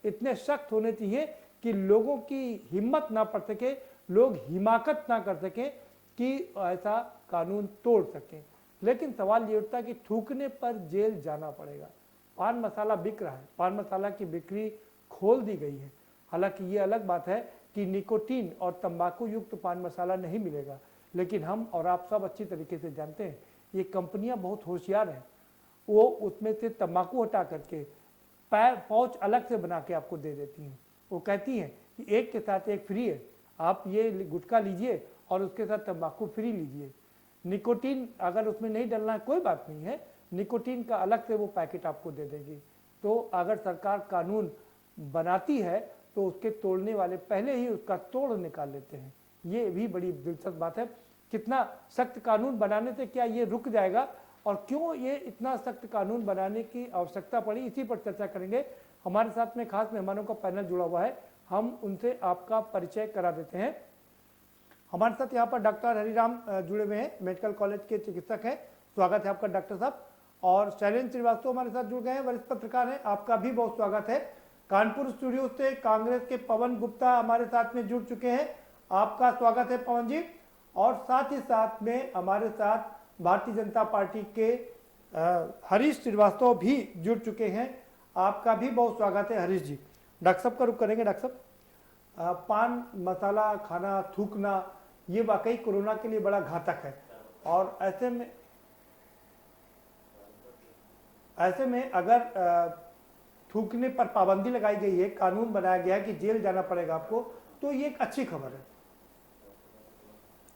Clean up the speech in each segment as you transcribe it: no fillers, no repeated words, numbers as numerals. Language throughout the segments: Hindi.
इतने सख्त होने चाहिए कि लोगों की हिम्मत ना पड़ सके, लोग हिमाकत ना कर सकें कि ऐसा कानून तोड़ सकें। लेकिन सवाल ये उठता है कि थूकने पर जेल जाना पड़ेगा। पान मसाला बिक रहा है, पान मसाला की बिक्री खोल दी गई है। हालांकि ये अलग बात है कि निकोटीन और तंबाकू युक्त पान मसाला नहीं मिलेगा, लेकिन हम और आप सब अच्छी तरीके से जानते हैं ये कंपनियां बहुत होशियार हैं। वो उसमें से तंबाकू हटा करके पाउच अलग से बना के आपको दे देती हैं। वो कहती हैं कि एक के साथ एक फ्री है, आप ये गुटखा लीजिए और उसके साथ तंबाकू फ्री लीजिए। निकोटीन अगर उसमें नहीं डलना है कोई बात नहीं है, निकोटीन का अलग से वो पैकेट आपको दे देगी। तो अगर सरकार कानून बनाती है तो उसके तोड़ने वाले पहले ही उसका तोड़ निकाल लेते हैं। ये भी बड़ी दिलचस्प बात है। कितना सख्त कानून बनाने से क्या ये रुक जाएगा और क्यों ये इतना सख्त कानून बनाने की आवश्यकता पड़ी, इसी पर चर्चा करेंगे। हमारे साथ में खास मेहमानों का पैनल जुड़ा हुआ है, हम उनसे आपका परिचय करा देते हैं। हमारे साथ यहाँ पर डॉक्टर हरिराम जुड़े हुए हैं, मेडिकल कॉलेज के चिकित्सक हैं। स्वागत है आपका डॉक्टर साहब। और शैलेंद्र श्रीवास्तव हमारे साथ जुड़ गए हैं, वरिष्ठ पत्रकार हैं, आपका भी बहुत स्वागत है। कानपुर स्टूडियो से कांग्रेस के पवन गुप्ता हमारे साथ में जुड़ चुके हैं, आपका स्वागत है पवन जी। और साथ ही साथ में हमारे साथ भारतीय जनता पार्टी के हरीश श्रीवास्तव भी जुड़ चुके हैं, आपका भी बहुत स्वागत है हरीश जी। डॉक्टर साहब का रुख करेंगे। डॉक्टर साहब, पान मसाला खाना, थूकना, ये वाकई कोरोना के लिए बड़ा घातक है। और ऐसे में अगर थूकने पर पाबंदी लगाई गई है, कानून बनाया गया है कि जेल जाना पड़ेगा आपको, तो ये एक अच्छी खबर है।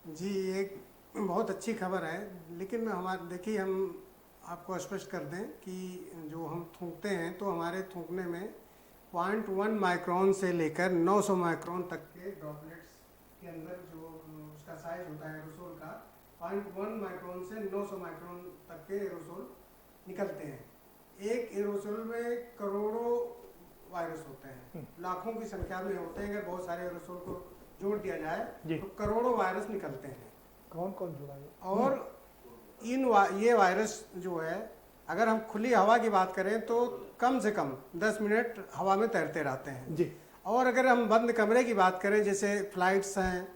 जी, एक बहुत अच्छी खबर है। लेकिन हमारे देखिए, हम आपको स्पष्ट कर दें कि जो हम थूकते हैं तो हमारे थूकने में 0.1 माइक्रोन से लेकर 900 माइक्रोन तक के ड्रॉपलेट्स के अंदर जो उसका साइज होता है एरोसोल का, 0.1 माइक्रोन से 900 माइक्रोन तक के एरोसोल निकलते हैं। एक एरोसोल में करोड़ों वायरस होते हैं, लाखों की संख्या में होते हैं। अगर बहुत सारे एरोसोल को जोड़ दिया जाए तो करोड़ों वायरस निकलते हैं। कौन कौन जुड़ा है? और ये वायरस जो है, अगर हम खुली हवा की बात करें तो कम से कम 10 मिनट हवा में तैरते रहते हैं जी। और अगर हम बंद कमरे की बात करें, जैसे फ्लाइट्स हैं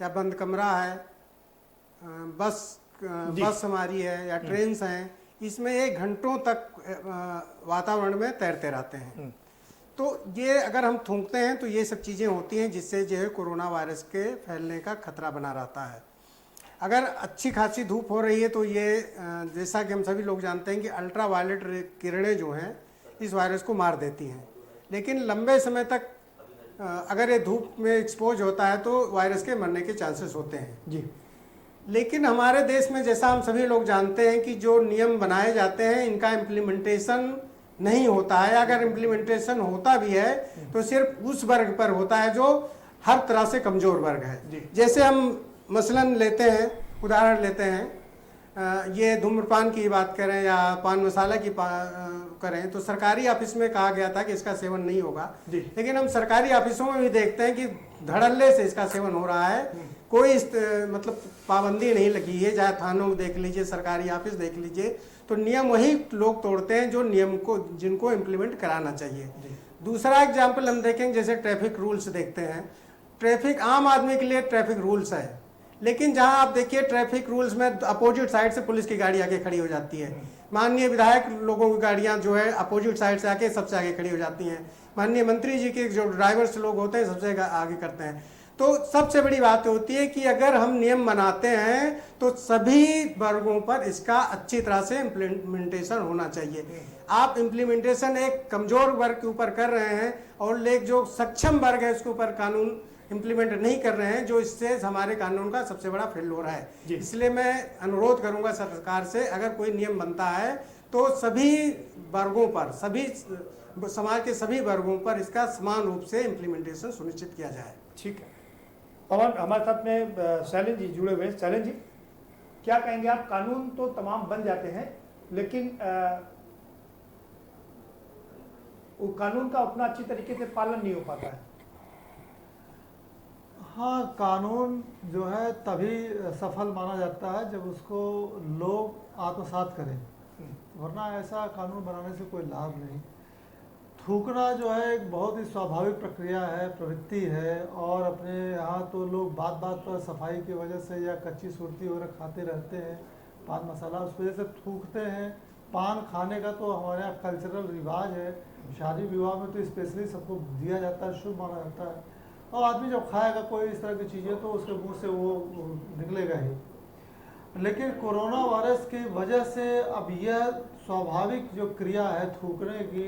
या बंद कमरा है, बस हमारी है या ट्रेन्स हैं, इसमें ये घंटों तक वातावरण में तैरते रहते हैं। तो ये अगर हम थूकते हैं तो ये सब चीज़ें होती हैं जिससे जो है कोरोना वायरस के फैलने का खतरा बना रहता है। अगर अच्छी खासी धूप हो रही है तो ये जैसा कि हम सभी लोग जानते हैं कि अल्ट्रा वायलेट किरणें जो हैं इस वायरस को मार देती हैं। लेकिन लंबे समय तक अगर ये धूप में एक्सपोज होता है तो वायरस के मरने के चांसेस होते हैं जी। लेकिन हमारे देश में जैसा हम सभी लोग जानते हैं कि जो नियम बनाए जाते हैं इनका इम्प्लीमेंटेशन नहीं होता है। अगर इम्प्लीमेंटेशन होता भी है तो सिर्फ उस वर्ग पर होता है जो हर तरह से कमजोर वर्ग है। जैसे हम मसलन लेते हैं, उदाहरण लेते हैं, ये धूम्रपान की बात करें या पान मसाला की करें तो सरकारी ऑफिस में कहा गया था कि इसका सेवन नहीं होगा, लेकिन हम सरकारी ऑफिसों में भी देखते हैं कि धड़ल्ले से इसका सेवन हो रहा है। कोई मतलब पाबंदी नहीं लगी है। चाहे थानों में देख लीजिए, सरकारी ऑफिस देख लीजिए, तो नियम वही लोग तोड़ते हैं जो नियम को जिनको इम्प्लीमेंट कराना चाहिए। दूसरा एग्जाम्पल हम देखेंगे, जैसे ट्रैफिक रूल्स देखते हैं। ट्रैफिक आम आदमी के लिए ट्रैफिक रूल्स है, लेकिन जहां आप देखिए ट्रैफिक रूल्स में अपोजिट साइड से पुलिस की गाड़ी आगे खड़ी हो जाती है। माननीय विधायक लोगों की गाड़ियां जो है अपोजिट साइड से आके सबसे आगे खड़ी हो जाती हैं। माननीय मंत्री जी के जो ड्राइवर्स लोग होते हैं सबसे आगे करते हैं। तो सबसे बड़ी बात होती है कि अगर हम नियम बनाते हैं तो सभी वर्गों पर इसका अच्छी तरह से इम्प्लीमेंटेशन होना चाहिए। आप इम्प्लीमेंटेशन एक कमजोर वर्ग के ऊपर कर रहे हैं और जो सक्षम वर्ग है उसके ऊपर कानून इम्प्लीमेंट नहीं कर रहे हैं, जो इससे हमारे कानून का सबसे बड़ा फेल हो रहा है। इसलिए मैं अनुरोध करूंगा सरकार से, अगर कोई नियम बनता है तो सभी वर्गों पर, सभी समाज के सभी वर्गों पर इसका समान रूप से इम्प्लीमेंटेशन सुनिश्चित किया जाए। ठीक है। पवन, हमारे साथ में शैलेंद्र जी जुड़े हुए हैं। शैलेंद्र जी, क्या कहेंगे आप? कानून तो तमाम बन जाते हैं, लेकिन वो कानून का उतना अच्छी तरीके से पालन नहीं हो पाता है। हाँ, कानून जो है तभी सफल माना जाता है जब उसको लोग आत्मसात करें, वरना ऐसा कानून बनाने से कोई लाभ नहीं। थूकना जो है एक बहुत ही स्वाभाविक प्रक्रिया है, प्रवृत्ति है। और अपने यहाँ तो लोग बात बात पर सफाई की वजह से या कच्ची सुरती वगैरह खाते रहते हैं, पान मसाला, उस वजह से थूकते हैं। पान खाने का तो हमारे यहाँ कल्चरल रिवाज है, शादी विवाह में तो स्पेशली सबको दिया जाता है, शुभ माना जाता है। और आदमी जब खाएगा कोई इस तरह की चीज़ें तो उसके मुंह से वो निकलेगा ही। लेकिन कोरोना वायरस की वजह से अब यह स्वाभाविक जो क्रिया है थूकने की,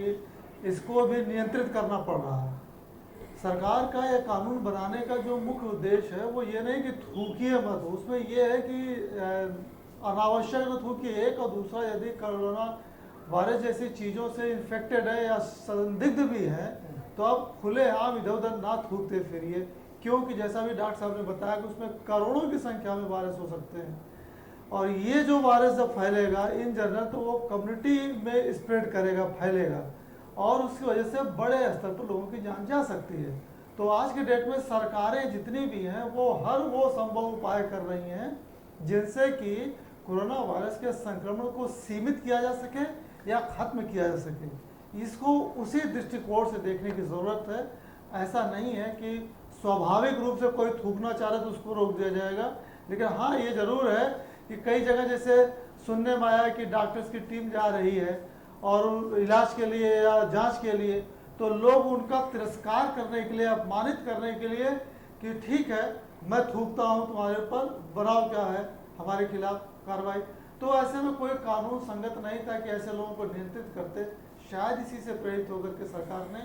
इसको भी नियंत्रित करना पड़ रहा है। सरकार का यह कानून बनाने का जो मुख्य उद्देश्य है वो ये नहीं कि थूकिए मत, उसमें यह है कि अनावश्यक न थूकिए एक, और दूसरा यदि कोरोना वायरस जैसी चीज़ों से इन्फेक्टेड है या संदिग्ध भी है तो आप खुलेआम इधर उधर ना थूकते फिरिए, क्योंकि जैसा भी डॉक्टर साहब ने बताया कि उसमें करोड़ों की संख्या में वायरस हो सकते हैं। और ये जो वायरस जब फैलेगा इन जनरल तो वो कम्युनिटी में स्प्रेड करेगा, फैलेगा, और उसकी वजह से बड़े स्तर पर लोगों की जान जा सकती है। तो आज के डेट में सरकारें जितनी भी हैं वो हर वो संभव उपाय कर रही हैं जिनसे कि कोरोना वायरस के संक्रमण को सीमित किया जा सके या खत्म किया जा सके। इसको उसी दृष्टिकोण से देखने की ज़रूरत है। ऐसा नहीं है कि स्वाभाविक रूप से कोई थूकना चाह रहा है तो उसको रोक दिया जाएगा। लेकिन हाँ, ये ज़रूर है कि कई जगह जैसे सुनने में आया कि डॉक्टर्स की टीम जा रही है और इलाज के लिए या जांच के लिए, तो लोग उनका तिरस्कार करने के लिए, अपमानित करने के लिए कि ठीक है मैं थूकता हूँ तुम्हारे ऊपर, बनाओ क्या है हमारे खिलाफ कार्रवाई। तो ऐसे में कोई कानून संगत नहीं था कि ऐसे लोगों को नियंत्रित करते। शायद इसी से प्रेरित होकर के सरकार ने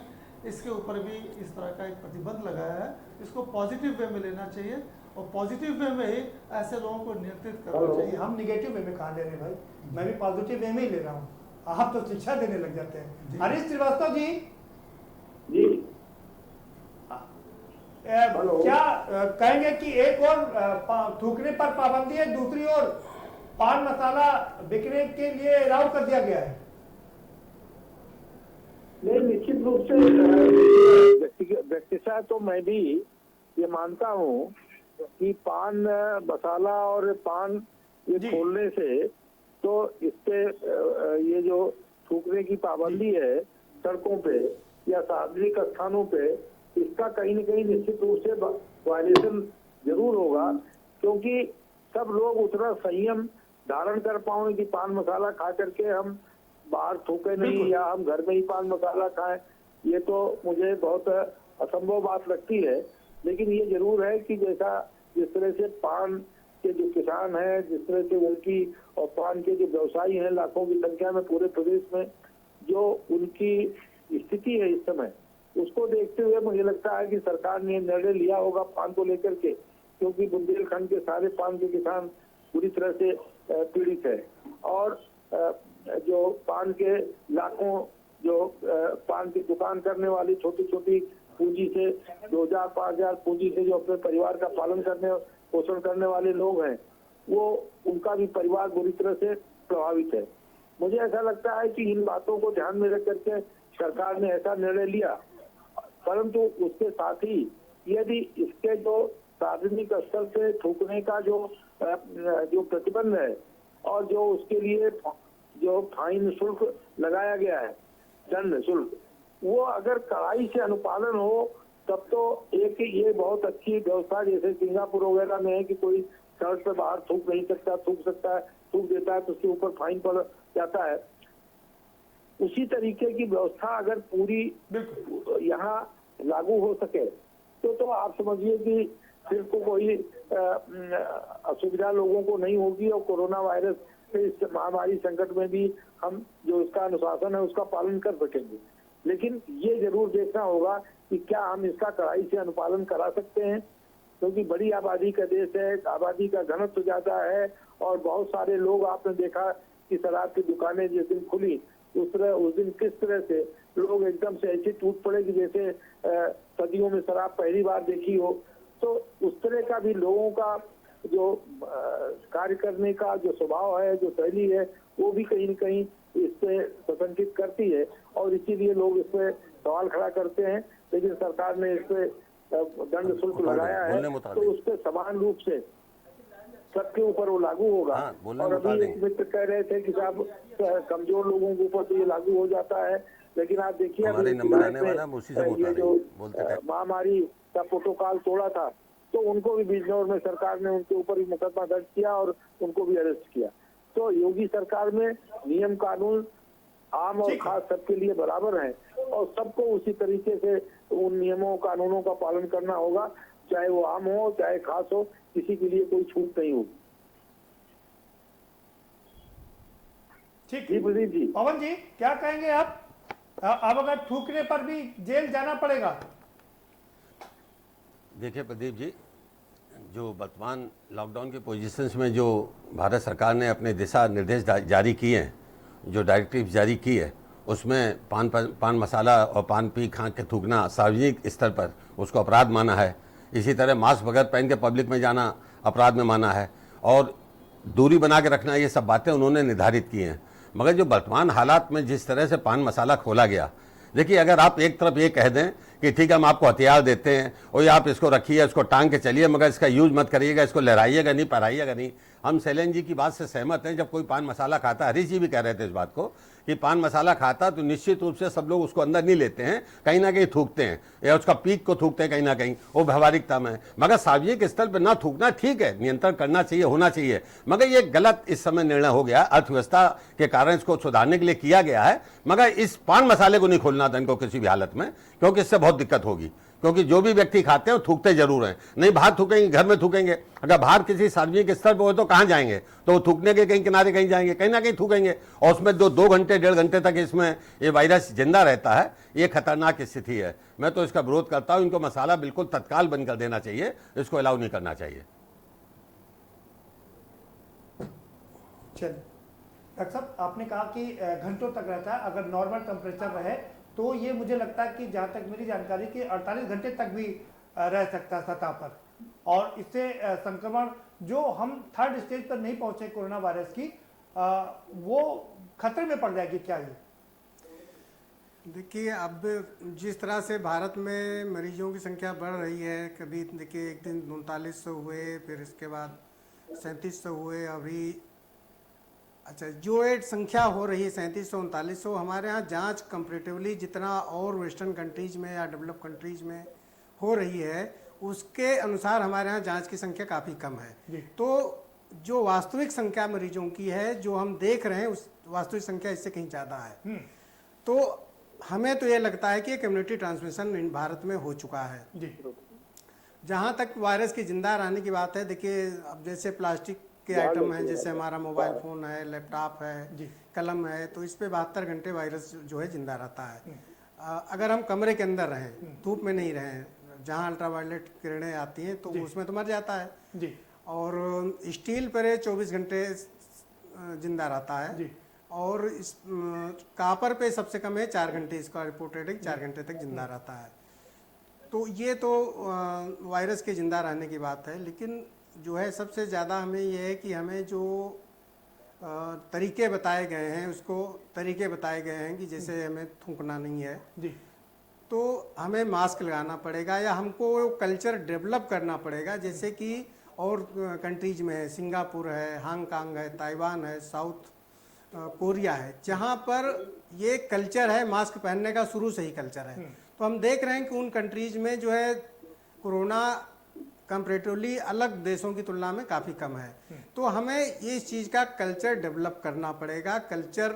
इसके ऊपर भी इस तरह का एक प्रतिबंध लगाया है। इसको पॉजिटिव वे में लेना चाहिए और पॉजिटिव वे में ही ऐसे लोगों को नियंत्रित करना चाहिए। हम निगेटिव वे में कहाँ ले रहे हैं भाई, मैं भी पॉजिटिव वे में ही ले रहा हूँ। आप तो शिक्षा देने लग जाते हैं। हरीश श्रीवास्तव जी, क्या कहेंगे कि एक और थूकने पर पाबंदी है, दूसरी ओर पान मसाला बिकने के लिए अलाउ कर दिया गया है? नहीं, निश्चित रूप से व्यक्तिशः तो मैं भी ये मानता हूँ कि पान मसाला और पान ये खोलने से तो इससे ये जो थूकने की पाबंदी है सड़कों पे या सार्वजनिक स्थानों पे, इसका कहीं न कहीं निश्चित रूप से वायलेशन जरूर होगा, क्योंकि सब लोग उतना संयम धारण कर पाओगे कि पान मसाला खा करके हम बाहर थूके नहीं या हम घर में ही पान मसाला खाएं, ये तो मुझे बहुत असंभव बात लगती है। लेकिन ये जरूर है कि जिस तरह से पान के जो किसान हैं, जिस तरह से उनकी और पान के जो व्यवसायी हैं लाखों की संख्या में पूरे प्रदेश में, जो उनकी स्थिति है इस समय, उसको देखते हुए मुझे लगता है कि सरकार ने निर्णय लिया होगा पान को लेकर के, क्योंकि बुंदेलखंड के सारे पान के किसान पूरी तरह से पीड़ित है। और जो पान के लाखों जो पान की दुकान करने वाली छोटी छोटी पूंजी से 2000-5000 पूंजी से जो अपने परिवार का पालन करने पोषण करने वाले लोग हैं, वो उनका भी परिवार बुरी तरह से प्रभावित है। मुझे ऐसा लगता है कि इन बातों को ध्यान में रख करके सरकार ने ऐसा निर्णय लिया, परंतु उसके साथ ही यदि इसके जो सार्वजनिक स्तर से थूकने का जो प्रतिबंध है और जो उसके लिए जो फाइन शुल्क लगाया गया है, दंड शुल्क, वो अगर कड़ाई से अनुपालन हो तब तो एक ये बहुत अच्छी व्यवस्था जैसे सिंगापुर वगैरह में है कि कोई सड़क पे बाहर थूक नहीं सकता, थूक सकता है, थूक देता है तो उसके ऊपर फाइन पड़ जाता है। उसी तरीके की व्यवस्था अगर पूरी यहाँ लागू हो सके तो आप समझिए कि फिर को कोई असुविधा लोगों को नहीं होगी और कोरोना वायरस के इस महामारी संकट में भी हम जो इसका अनुशासन है उसका पालन कर सकेंगे। लेकिन ये जरूर देखना होगा कि क्या हम इसका कड़ाई से अनुपालन करा सकते हैं, क्योंकि बड़ी आबादी का देश है, आबादी का घनत्व ज्यादा है और बहुत सारे लोग, आपने देखा कि शराब की दुकानें जिस दिन खुली उस दिन किस तरह से लोग एकदम से ऐसे टूट पड़े कि जैसे सदियों में शराब पहली बार देखी हो। तो उस तरह का भी लोगों का जो कार्य करने का जो स्वभाव है, जो शैली है, वो भी कहीं न कहीं इससे प्रशंसित करती है और इसीलिए लोग इस पे सवाल खड़ा करते हैं। लेकिन सरकार ने इस पे दंड शुल्क लगाया है तो उस पे समान रूप से सबके ऊपर वो लागू होगा। और अभी एक मित्र कह रहे थे कि साहब कमजोर लोगों के ऊपर तो ये लागू हो जाता है, लेकिन आप देखिए हमारे अभी नंबर आने गुजरात में, वाला, हम उसी से बोलता ये जो बोलते थे। महामारी का प्रोटोकॉल तोड़ा था, तो उनको भी बिजनौर में सरकार ने उनके ऊपर ही मुकदमा दर्ज किया और उनको भी अरेस्ट किया। तो योगी सरकार में नियम कानून आम और खास सबके लिए बराबर है और सबको उसी तरीके से उन नियमों कानूनों का पालन करना होगा, चाहे वो आम हो चाहे खास हो, किसी के लिए कोई छूट नहीं होगी। ठीक जी प्रदीप जी। पवन जी क्या कहेंगे आप? अब अगर थूकने पर भी जेल जाना पड़ेगा? देखिए प्रदीप जी, जो वर्तमान लॉकडाउन के पोजीशंस में जो भारत सरकार ने अपने दिशा निर्देश जारी किए हैं, जो डायरेक्टिव जारी की है, उसमें पान मसाला और पान पी खा के थूकना सार्वजनिक स्तर पर उसको अपराध माना है। इसी तरह मास्क बगैर पहन के पब्लिक में जाना अपराध में माना है और दूरी बना के रखना, ये सब बातें उन्होंने निर्धारित की हैं। मगर जो वर्तमान हालात में जिस तरह से पान मसाला खोला गया, देखिए अगर आप एक तरफ ये कह दें कि ठीक है हम आपको हथियार देते हैं और ये आप इसको रखिए, इसको टांग के चलिए, मगर इसका यूज मत करिएगा, इसको लहराइएगा नहीं, पहराइएगा नहीं। हम शैलेंद्र जी की बात से सहमत हैं। जब कोई पान मसाला खाता है, हरीश जी भी कह रहे थे इस बात को कि पान मसाला खाता तो निश्चित रूप से सब लोग उसको अंदर नहीं लेते हैं, कहीं ना कहीं थूकते हैं या उसका पीक को थूकते हैं कहीं ना कहीं, वो व्यवहारिकता में। मगर सार्वजनिक स्तर पर ना थूकना ठीक है, नियंत्रण करना चाहिए, होना चाहिए, मगर ये गलत इस समय निर्णय हो गया। अर्थव्यवस्था के कारण इसको सुधारने के लिए किया गया है, मगर इस पान मसाले को नहीं खोलना था इनको किसी भी हालत में, क्योंकि इससे बहुत दिक्कत होगी। क्योंकि जो भी व्यक्ति खाते हैं वो थूकते जरूर हैं, नहीं बाहर थूकेंगे घर में थूकेंगे। अगर बाहर किसी सार्वजनिक स्तर पर हो तो कहाँ जाएंगे, तो वो थूकने के कहीं किनारे कहीं जाएंगे, कहीं ना कहीं थूकेंगे और उसमें 2 घंटे 1.5 घंटे तक इसमें ये वायरस जिंदा रहता है। ये खतरनाक स्थिति है। मैं तो इसका विरोध करता हूँ। इनको मसाला बिल्कुल तत्काल बंद कर देना चाहिए, इसको अलाउ नहीं करना चाहिए। चलिए डॉक्टर साहब, आपने कहा कि घंटों तक रहता है, अगर नॉर्मल टेम्परेचर रहे तो ये मुझे लगता है कि जहाँ तक मेरी जानकारी कि 48 घंटे तक भी रह सकता है सतह पर, और इससे संक्रमण जो हम 3rd स्टेज पर नहीं पहुंचे कोरोना वायरस की, वो खतरे में पड़ जाएगी क्या ये? देखिए अब जिस तरह से भारत में मरीजों की संख्या बढ़ रही है, कभी देखिए एक दिन 3900 हुए, फिर इसके बाद 3700 हुए, अभी अच्छा जो एक संख्या हो रही है 3700 3900, हमारे यहाँ जांच कंपेरेटिवली जितना और वेस्टर्न कंट्रीज में या डेवलप कंट्रीज में हो रही है उसके अनुसार हमारे यहाँ जांच की संख्या काफ़ी कम है। तो जो वास्तविक संख्या मरीजों की है जो हम देख रहे हैं, उस वास्तविक संख्या इससे कहीं ज़्यादा है। तो हमें तो ये लगता है कि कम्युनिटी ट्रांसमिशन भारत में हो चुका है। जहाँ तक वायरस की जिंदा रहने की बात है, देखिए अब जैसे प्लास्टिक के आइटम हैं, जैसे हमारा मोबाइल फ़ोन है, लैपटॉप है, कलम है, तो इस पे 72 घंटे वायरस जो है जिंदा रहता है। अगर हम कमरे के अंदर रहें, धूप में नहीं रहें, जहाँ अल्ट्रावायलेट किरणें आती हैं तो उसमें तो मर जाता है जी। और स्टील पर 24 घंटे जिंदा रहता है और इस कापर पे सबसे कम है 4 घंटे, इसका रिपोर्टेड है 4 घंटे तक जिंदा रहता है। तो ये तो वायरस के जिंदा रहने की बात है। लेकिन जो है सबसे ज़्यादा हमें ये है कि हमें जो तरीके बताए गए हैं, उसको तरीके बताए गए हैं कि जैसे हमें थूकना नहीं है जी, तो हमें मास्क लगाना पड़ेगा या हमको कल्चर डेवलप करना पड़ेगा, जैसे कि और कंट्रीज में है, सिंगापुर है, हांगकांग है, ताइवान है, साउथ कोरिया है, जहाँ पर ये कल्चर है मास्क पहनने का, शुरू से ही कल्चर है। तो हम देख रहे हैं कि उन कंट्रीज में जो है कोरोना कंपेरेटिवली अलग देशों की तुलना में काफ़ी कम है। तो हमें इस चीज़ का कल्चर डेवलप करना पड़ेगा। कल्चर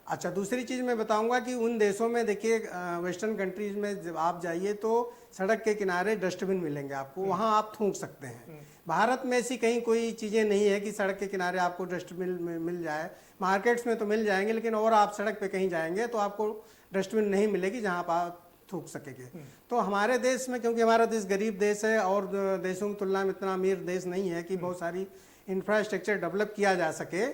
अच्छा, दूसरी चीज़ मैं बताऊंगा कि उन देशों में देखिए वेस्टर्न कंट्रीज में जब आप जाइए तो सड़क के किनारे डस्टबिन मिलेंगे आपको, वहाँ आप थूक सकते हैं। भारत में ऐसी कहीं कोई चीज़ें नहीं है कि सड़क के किनारे आपको डस्टबिन मिल जाए। मार्केट्स में तो मिल जाएंगे, लेकिन और आप सड़क पे कहीं जाएंगे तो आपको डस्टबिन नहीं मिलेगी जहाँ आप थूक सकेंगे। तो हमारे देश में, क्योंकि हमारा देश गरीब देश है और देशों की तुलना में इतना अमीर देश नहीं है कि बहुत सारी इंफ्रास्ट्रक्चर डेवलप किया जा सके,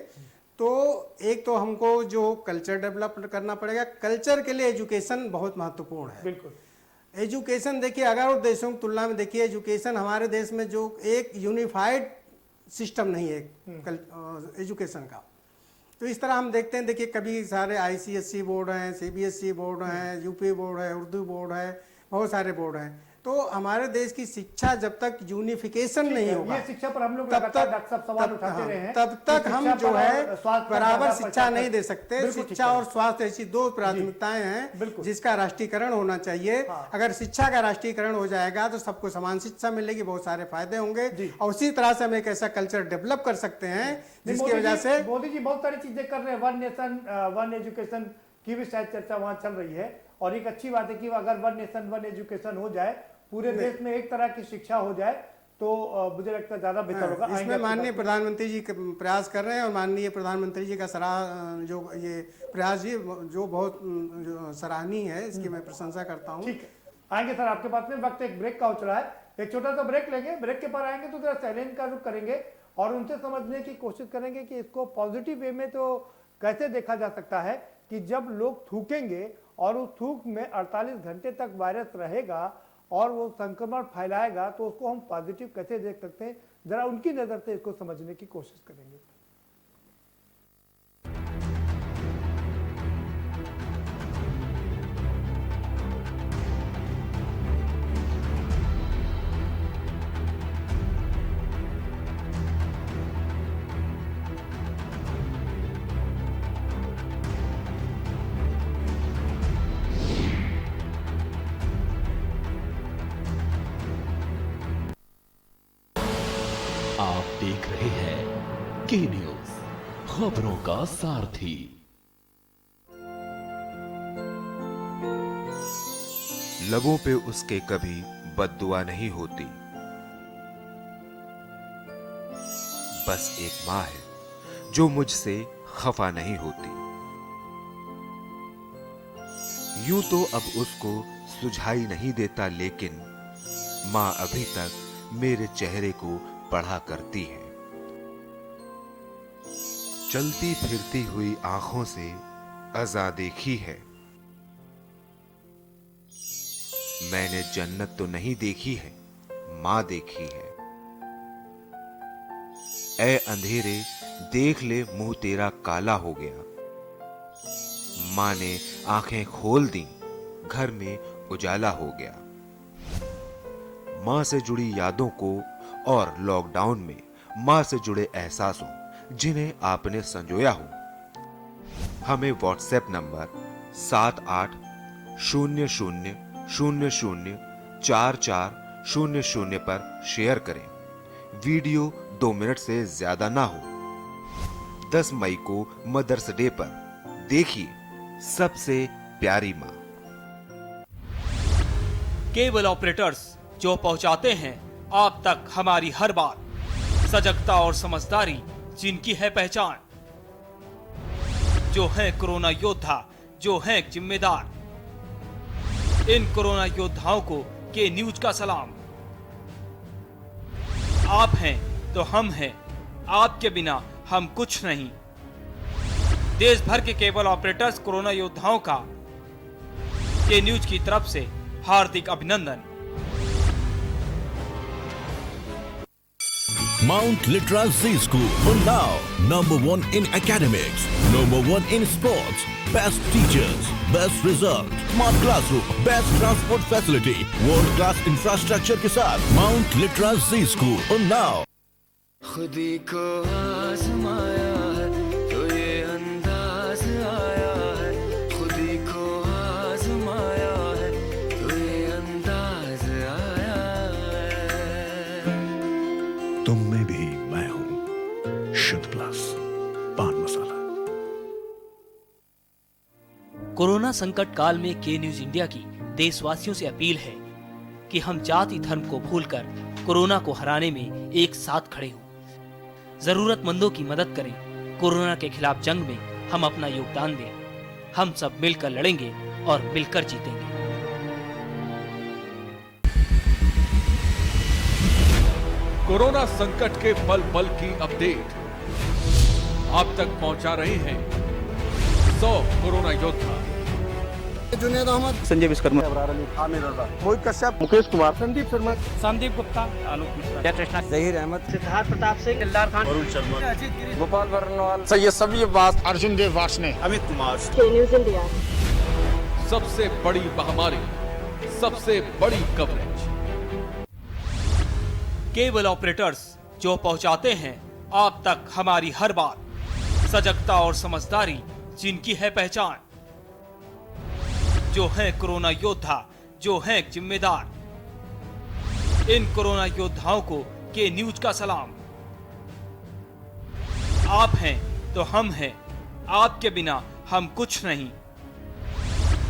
तो एक तो हमको जो कल्चर डेवलप करना पड़ेगा। कल्चर के लिए एजुकेशन बहुत महत्वपूर्ण है। बिल्कुल, एजुकेशन देखिए अगर और देशों की तुलना में देखिए, एजुकेशन हमारे देश में जो एक यूनिफाइड सिस्टम नहीं है एजुकेशन का। तो इस तरह हम देखते हैं, देखिए कभी सारे ICSE बोर्ड हैं, CBSE बोर्ड हैं, UP बोर्ड है, उर्दू बोर्ड है, बहुत सारे बोर्ड हैं। तो हमारे देश की शिक्षा जब तक यूनिफिकेशन नहीं होगा, ये शिक्षा पर हम लोग तब लगातार तक डॉक्टर साहब सवाल उठाते रहे हैं, तब तक कि हम शिक्षा जो पर है और स्वास्थ्य पर बराबर ज्यादा शिक्षा प्रचार नहीं दे करते। सकते। बिल्कुल ठीक शिक्षा है। और स्वास्थ्य ऐसी दो प्राथमिकताएं हैं बिल्कुल। जिसका राष्ट्रीयकरण होना चाहिए। हाँ। अगर शिक्षा का राष्ट्रीयकरण हो जाएगा तो सबको समान शिक्षा मिलेगी, बहुत सारे फायदे होंगे जी। और उसी तरह से हम एक ऐसा कल्चर डेवलप कर सकते हैं जिसकी मोदी वजह जी- से मोदी जी बहुत सारी चीजें कर रहे हैं, वन नेशन वन एजुकेशन की भी शायद चर्चा वहां चल रही है, और एक अच्छी बात है कि अगर वन नेशन वन एजुकेशन हो जाए, पूरे देश में एक तरह की शिक्षा हो जाए, तो मुझे लगता है ज्यादा बेहतर होगा। आएंगे इसमें आपकी माननीय बात प्रधानमंत्री जी प्रयास कर रहे हैं और माननीय प्रधानमंत्री जी का जो ये प्रयास जी जो बहुत जो सराहनीय है, इसकी मैं प्रशंसा करता हूँ। ठीक है, आएंगे सर आपके पास में। वक्त एक ब्रेक का हो चला है, एक छोटा सा ब्रेक लेंगे। ब्रेक के पर आएंगे तो जरा शैलेंद्र का रुख करेंगे और उनसे समझने की कोशिश करेंगे कि इसको पॉजिटिव वे में तो कैसे देखा जा सकता है कि जब लोग थूकेंगे और उस थूक में 48 घंटे तक वायरस रहेगा और वो संक्रमण फैलाएगा, तो उसको हम पॉजिटिव कैसे देख सकते हैं, जरा उनकी नजर से इसको समझने की कोशिश करेंगे। आप देख रहे हैं के न्यूज, खबरों का सारथी। लबों पे उसके कभी बद्दुआ नहीं होती, बस एक माँ है जो मुझसे खफा नहीं होती। यूं तो अब उसको सुझाई नहीं देता, लेकिन माँ अभी तक मेरे चेहरे को पढ़ा करती है। चलती फिरती हुई आंखों से अज़ा देखी है। मैंने जन्नत तो नहीं देखी है, मां देखी है। ऐ अंधेरे देख ले, मुंह तेरा काला हो गया। मां ने आंखें खोल दी, घर में उजाला हो गया। मां से जुड़ी यादों को और लॉकडाउन में मां से जुड़े एहसासों जिन्हें आपने संजोया हो, हमें व्हाट्सएप नंबर 7800004400 पर शेयर करें। वीडियो 2 मिनट से ज्यादा ना हो। 10 मई को मदर्स डे पर देखिए सबसे प्यारी मां। केबल ऑपरेटर्स जो पहुंचाते हैं आप तक हमारी हर बात, सजगता और समझदारी जिनकी है पहचान, जो है कोरोना योद्धा, जो है जिम्मेदार। इन कोरोना योद्धाओं को के न्यूज का सलाम। आप हैं तो हम हैं, आपके बिना हम कुछ नहीं। देश भर के केबल ऑपरेटर्स कोरोना योद्धाओं का के न्यूज की तरफ से हार्दिक अभिनंदन। Mount Litra Z School, Unnao, #1 in academics, #1 in sports, best teachers, best result, smart classroom, best transport facility, world class infrastructure के साथ Mount Litra Z School, Unnao। खुदी को आजमाया है तो ये अंदाज आया है, खुदी को आजमाया है तो ये अंदाज आया है। तुम में भी मैं हूँ, शुद्ध प्लस पान मसाला। कोरोना संकट काल में के न्यूज इंडिया की देशवासियों से अपील है कि हम जाति धर्म को भूलकर कोरोना को हराने में एक साथ खड़े हों, जरूरतमंदों की मदद करें। कोरोना के खिलाफ जंग में हम अपना योगदान दें। हम सब मिलकर लड़ेंगे और मिलकर जीतेंगे। कोरोना संकट के पल पल की अपडेट आप तक पहुंचा रहे हैं 100 कोरोना योद्धा। जुनेद अहमद, संजय विश्वकर्मा, आमिर रजा, मोहित कश्यप, मुकेश कुमार, संदीप शर्मा, संदीप गुप्ता, आलोक मिश्रा, कृष्णा, जहीर अहमद, सिद्धार्थ प्रताप सिंह, दिलदार खान, अरुण शर्मा, गोपाल वर्णवाल, सैयद सभी अब्बास, अर्जुन देव वार्ष्णेय, अमित कुमार। सबसे बड़ी महामारी सबसे बड़ी कवरेज। केबल ऑपरेटर्स जो पहुंचाते हैं आप तक हमारी हर बात, सजगता और समझदारी जिनकी है पहचान, जो है कोरोना योद्धा, जो है जिम्मेदार। इन कोरोना योद्धाओं को के न्यूज का सलाम। आप हैं तो हम हैं, आपके बिना हम कुछ नहीं।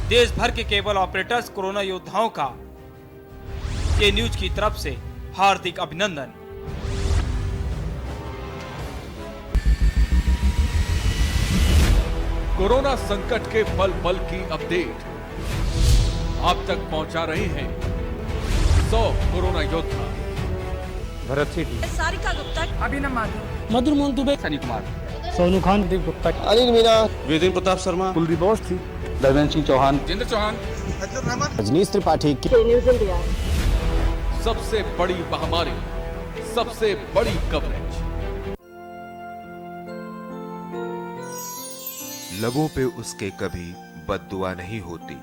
देश भर के केबल ऑपरेटर्स कोरोना योद्धाओं का के न्यूज की तरफ से हार्दिक अभिनंदन। कोरोना संकट के पल पल की अपडेट आप तक पहुंचा रहे हैं 100 कोरोना योद्धा। भरत सेठी, सारिका गुप्ता, अभिनव माथुर, मधुर मोहन दुबे, सनी कुमार, सोनू खान, दीप गुप्ता, अनिल मीना, वेदेंद्र प्रताप शर्मा, कुलदीप बोस थी, धर्मेंद्र सिंह चौहान, जितेंद्र चौहान, रजनीश त्रिपाठी। News India. सबसे बड़ी महामारी, सबसे बड़ी कवरेज। लबों पे उसके कभी बद्दुआ नहीं होती,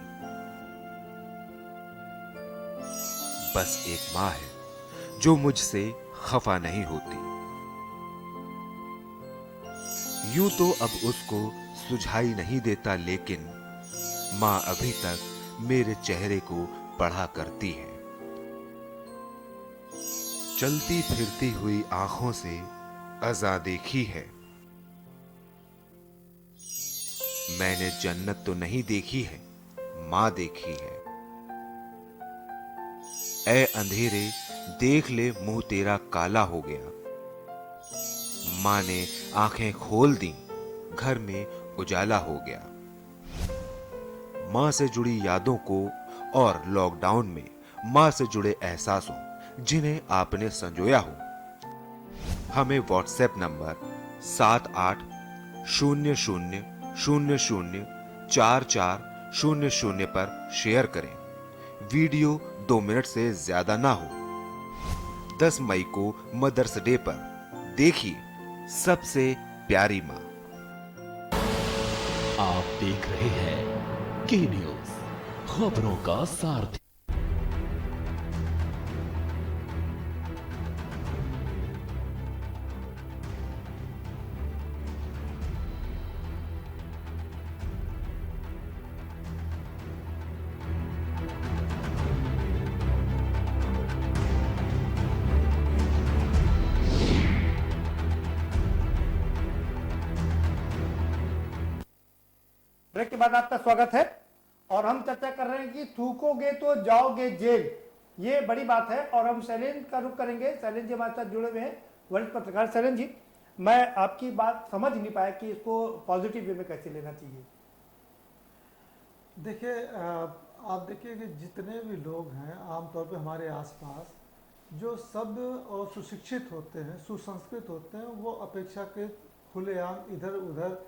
बस एक माँ है जो मुझसे खफा नहीं होती। यूं तो अब उसको सुझाई नहीं देता, लेकिन माँ अभी तक मेरे चेहरे को पढ़ा करती है। चलती फिरती हुई आंखों से अज़ा देखी है। मैंने जन्नत तो नहीं देखी है, माँ देखी है। ऐ अंधेरे देख ले, मुंह तेरा काला हो गया। माँ ने आंखें खोल दी, घर में उजाला हो गया। माँ से जुड़ी यादों को और लॉकडाउन में माँ से जुड़े एहसासों जिन्हें आपने संजोया हो, हमें व्हाट्सएप नंबर 7800004400 पर शेयर करें। वीडियो 2 मिनट से ज्यादा ना हो। 10 मई को मदर्स डे पर देखिए सबसे प्यारी माँ। आप देख रहे हैं के न्यूज, खबरों का सारथी। ब्रेक के बाद आपका स्वागत है और हम चर्चा कर रहे हैं कि थूकोगे तो जाओगे जेल, ये बड़ी बात है। और हम शैलेंद्र का रुख करेंगे। शैलेंद्र जी हमारे साथ जुड़े हुए हैं, वरिष्ठ पत्रकार। शैलेंद्र जी, मैं आपकी बात समझ नहीं पाया कि इसको पॉजिटिव वे में कैसे लेना चाहिए। देखिए, आप देखिए कि जितने भी लोग हैं आमतौर पे हमारे आसपास, जो सभ्य और सुशिक्षित होते हैं, सुसंस्कृत होते हैं, वो अपेक्षाकृत खुलेआम इधर उधर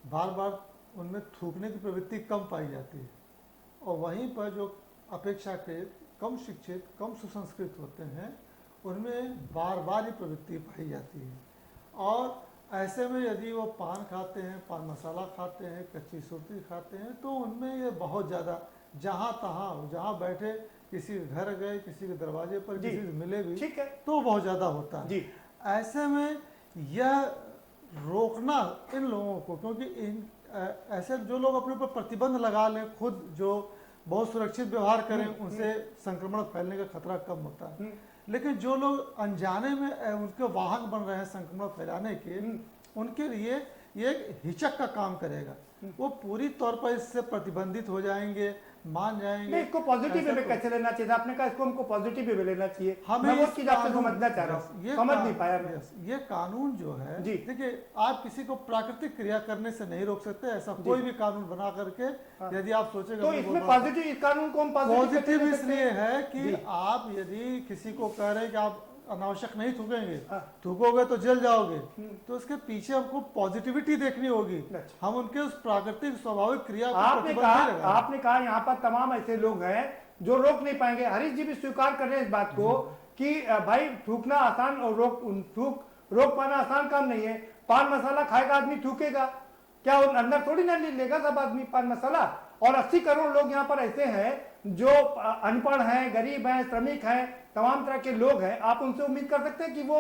बार बार उनमें थूकने की प्रवृत्ति कम पाई जाती है। और वहीं पर जो अपेक्षाकृत कम शिक्षित, कम सुसंस्कृत होते हैं, उनमें बार बार ये प्रवृत्ति पाई जाती है। और ऐसे में यदि वो पान खाते हैं, पान मसाला खाते हैं, कच्ची सुर्ती खाते हैं, तो उनमें ये बहुत ज़्यादा जहाँ तहाँ, जहाँ बैठे, किसी के घर गए, किसी के दरवाजे पर, किसी से मिले भी, ठीक है, तो बहुत ज़्यादा होता है जी। ऐसे में यह रोकना इन लोगों को, क्योंकि इन ऐसे जो लोग अपने ऊपर प्रतिबंध लगा लें, खुद जो बहुत सुरक्षित व्यवहार करें, उनसे संक्रमण फैलने का खतरा कम होता है। लेकिन जो लोग अनजाने में उनके वाहक बन रहे हैं संक्रमण फैलाने के, उनके लिए ये एक हिचक का काम करेगा। वो पूरी तौर पर इससे प्रतिबंधित हो जाएंगे, मान जाएंगे। इसको पॉजिटिव वे में कैसे लेना चाहिए? आपने कहा इसको हमको पॉजिटिव वे में लेना चाहिए। हमें मैं वो चीज आपसे समझना चाह रहा हूँ, समझ नहीं पाया मैं। ये कानून जो है, जी, देखिए, आप किसी को प्राकृतिक क्रिया करने से नहीं रोक सकते। ऐसा कोई भी कानून बना करके यदि आप सोचेंगे तो इसमें पॉजिटिव, इस कानून को हम पॉजिटिव इसलिए है कि आप यदि किसी को कह रहे हैं कि आप अनावश्यक नहीं थूकेंगे, थूकोगे तो जल जाओगे, तो उसके पीछे हमको पॉजिटिविटी देखनी होगी। हम उनके उस प्राकृतिक स्वाभाविक क्रिया को आपने कहा यहाँ पर तमाम ऐसे लोग हैं जो रोक नहीं पाएंगे। हरीश जी भी स्वीकार कर रहे हैं इस बात को कि भाई थूकना आसान और रोक पाना आसान काम नहीं है। पान मसाला खाएगा आदमी, थूकेगा क्या? अंदर थोड़ी ना लेगा सब आदमी पान मसाला। और 80 करोड़ लोग यहाँ पर ऐसे हैं जो अनपढ़ हैं, गरीब हैं, श्रमिक हैं, तमाम तरह के लोग हैं, आप उनसे उम्मीद कर सकते हैं कि वो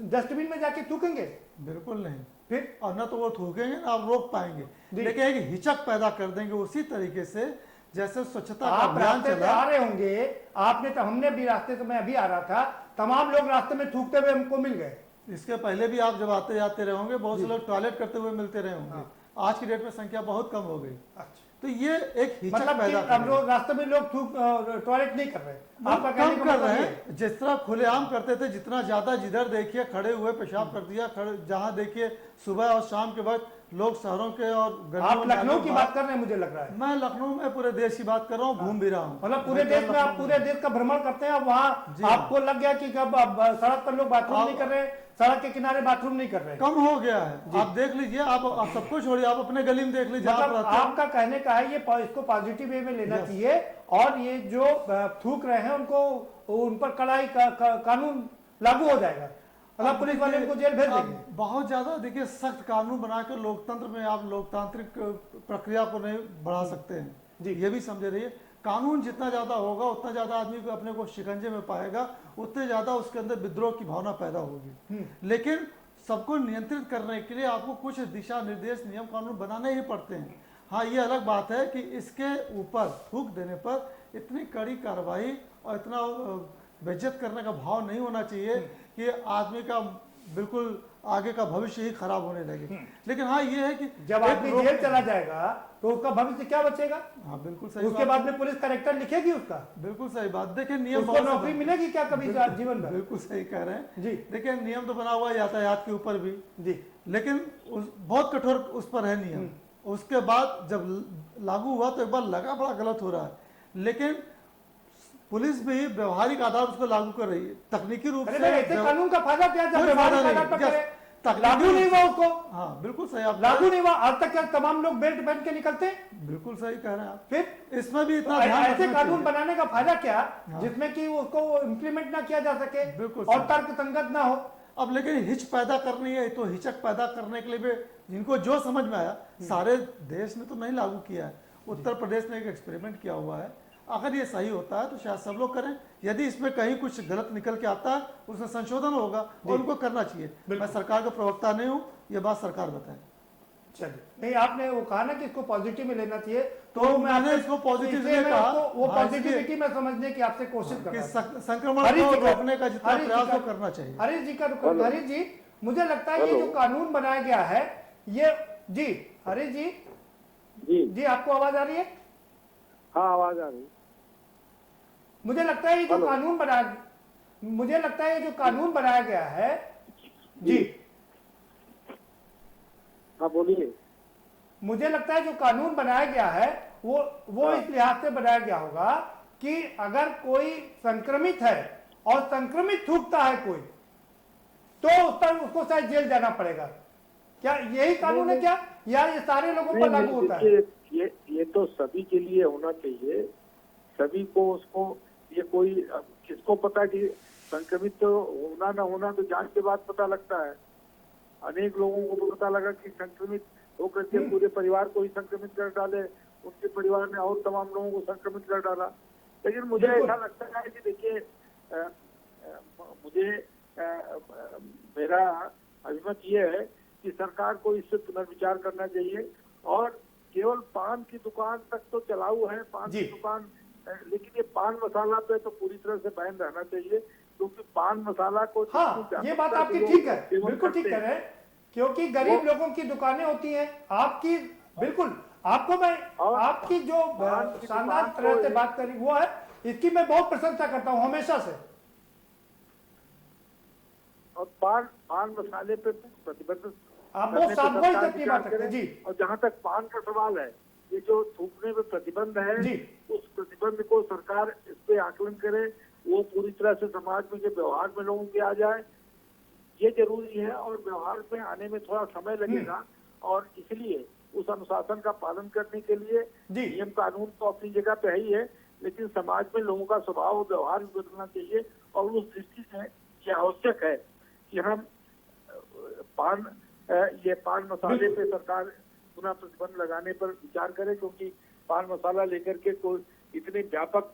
डस्टबिन में जाके थूकेंगे? बिल्कुल नहीं। फिर और न तो वो थूकेंगे ना आप रोक पाएंगे, लेकिन एक हिचक पैदा कर देंगे उसी तरीके से जैसे स्वच्छता का आप अभियान रास्ते से चला। आ रहे होंगे, आपने तो, हमने भी रास्ते से, मैं अभी आ रहा था, तमाम लोग रास्ते में थूकते हुए हमको मिल गए। इसके पहले भी आप जब आते जाते रहे होंगे, बहुत से लोग टॉयलेट करते हुए मिलते रहे होंगे। आज की डेट में संख्या बहुत कम हो गई। अच्छा, तो ये एक हिचक मतलब कि पैदा अब लोग रास्ते में लोग टॉयलेट नहीं कर रहे, आपका कहने कम का कर मतलब रहे ये हैं। जिस तरह खुलेआम करते थे, जितना ज्यादा जिधर देखिए खड़े हुए पेशाब कर दिया, जहां देखिए सुबह और शाम के वक्त लोग शहरों के और आप लखनऊ की बात कर रहे हैं, मुझे लग रहा है। मैं लखनऊ में पूरे देश की बात कर रहा हूँ, घूम भी रहा हूँ। मतलब पूरे देश में आप पूरे देश का भ्रमण करते हैं, अब वहाँ आपको लग गया कि कब अब सड़क पर लोग बाथरूम नहीं कर रहे, सड़क के किनारे बाथरूम नहीं कर रहे, कम हो गया है। आप देख लीजिए, आप सबको छोड़िए, आप अपने गली में देख लीजिए। मतलब आपका कहने का है ये इसको पॉजिटिव वे में लेना चाहिए, और ये जो थूक रहे हैं उनको, उन पर कड़ाई कानून लागू हो जाएगा, मतलब पुलिस वाले उनको जेल भेज देंगे। बहुत ज्यादा देखिए सख्त कानून बनाकर लोकतंत्र में आप लोकतांत्रिक प्रक्रिया को नहीं बढ़ा सकते हैं जी, ये भी समझे रहिए। कानून जितना ज्यादा होगा उतना ज्यादा आदमी को अपने को शिकंजे में पाएगा, उतने ज्यादा उसके अंदर विद्रोह की भावना पैदा होगी। लेकिन सबको नियंत्रित करने के लिए आपको कुछ दिशा निर्देश, नियम कानून बनाने ही पड़ते हैं। हाँ, ये अलग बात है कि इसके ऊपर थूक देने पर इतनी कड़ी कार्रवाई और इतना बेइज्जत करने का भाव नहीं होना चाहिए कि आदमी का बिल्कुल आगे का भविष्य ही खराब होने लगे। लेकिन हाँ, ये है कि जब आदमी जेल चला जाएगा तो उसका भविष्य क्या बचेगा? हाँ, बिल्कुल सही। उसके बाद में पुलिस करेक्टर लिखेगी उसका, बिल्कुल सही बात। देखिए नियम, उसको नौकरी मिलेगी क्या कभी जीवन भर? बिल्कुल सही कह रहे हैं जी। देखिए नियम तो बना हुआ है यातायात के ऊपर भी जी, लेकिन बहुत कठोर उस पर है नियम। उसके बाद जब लागू हुआ तो एक बार लगा बड़ा गलत हो रहा है, लेकिन पुलिस भी व्यवहारिक आधार उसको लागू कर रही है, तकनीकी रूप से। ऐसे कानून का फायदा क्या, जब व्यवहारिक आधार पर करे, लागू नहीं हुआ उसको। हाँ, बिल्कुल सही, आप लागू नहीं हुआ। आज तक क्या तमाम लोग बेल्ट पहन के निकलते हैं? बिल्कुल सही कह रहे हैं आप। फिर इसमें भी इतना तो ध्यान ऐसे रखना कानून चाहिए। बनाने का फायदा क्या, जिसमें कि उसको इम्प्लीमेंट ना किया जा सके बिल्कुल और तर्क संगत ना हो। अब लेकिन हिच पैदा करनी है तो हिचक पैदा करने के लिए भी जिनको जो समझ में आया, सारे देश ने तो नहीं लागू किया है। उत्तर प्रदेश ने एक एक्सपेरिमेंट किया हुआ है, अगर ये सही होता है तो शायद सब लोग करें। यदि इसमें कहीं कुछ गलत निकल के आता है उसमें संशोधन होगा और उनको करना चाहिए। मैं सरकार का प्रवक्ता नहीं हूँ, ये बात सरकार बताए। चलिए, नहीं आपने वो कहा ना कि इसको पॉजिटिव में लेना चाहिए, तो मैंने इसको पॉजिटिव में कहा, वो पॉजिटिविटी में समझने की आपसे कोशिश कर रहा हूं। संक्रमण को रोकने का जितना प्रयास हो करना चाहिए। हरीश जी का, हरीश जी मुझे लगता है ये जो कानून बनाया गया है ये, जी हरीश जी, जी आपको आवाज आ रही है? हाँ, आवाज आ रही है। मुझे लगता है ये जो कानून बनाया, मुझे लगता है ये जो कानून बनाया गया है, जी हाँ बोलिए। मुझे लगता है जो कानून बनाया गया है वो इस लिहाज से बनाया गया होगा कि अगर कोई संक्रमित है और संक्रमित थूकता है कोई, तो उस पर उसको शायद जेल जाना पड़ेगा। क्या यही कानून है क्या, या ये सारे लोगों पर लागू होता है? ये तो सभी के लिए होना चाहिए, सभी को। उसको ये कोई किसको पता कि संक्रमित तो होना ना होना तो जांच के बाद पता लगता है। अनेक लोगों को पता लगा कि संक्रमित होकर के पूरे परिवार को ही संक्रमित कर डाले, उनके परिवार ने और तमाम लोगों को संक्रमित कर डाला। लेकिन मुझे ऐसा लगता है कि देखिए, मुझे मेरा अभिमत ये है कि सरकार को इससे पुनर्विचार करना चाहिए, और केवल पान की दुकान तक तो चलाऊ है, पान की दुकान, लेकिन ये पान मसाला पे तो पूरी तरह से बैन रहना चाहिए, क्योंकि पान मसाला को, हाँ, ये बात आपकी ठीक है, बिल्कुल ठीक कह रहे हैं, क्योंकि गरीब लोगों की दुकानें होती हैं। आपकी बिल्कुल, आपको मैं आपकी जो शानदार तरह से बात करी वो है, इसकी मैं बहुत प्रशंसा करता हूँ हमेशा से। और पान मसाले पे प्रतिबंध आप बहुत सावधानी से अपनी बात करते हैं जी। और जहाँ तक पान का सवाल है, ये जो थूकने पे प्रतिबंध है, उस प्रतिबंध को सरकार इस पे आकलन करे, वो पूरी तरह से समाज में जो व्यवहार में लोगों के आ जाए, ये जरूरी है। और व्यवहार में आने में थोड़ा समय लगेगा, और इसलिए उस अनुशासन का पालन करने के लिए नियम कानून तो अपनी जगह पे ही है, लेकिन समाज में लोगों का स्वभाव और व्यवहार भी बदलना चाहिए। और उस दृष्टि से ये आवश्यक है कि हम पान मसाले पे सरकार पुनः प्रतिबंध लगाने पर विचार करे, क्योंकि पान मसाला लेकर के कोई इतने व्यापक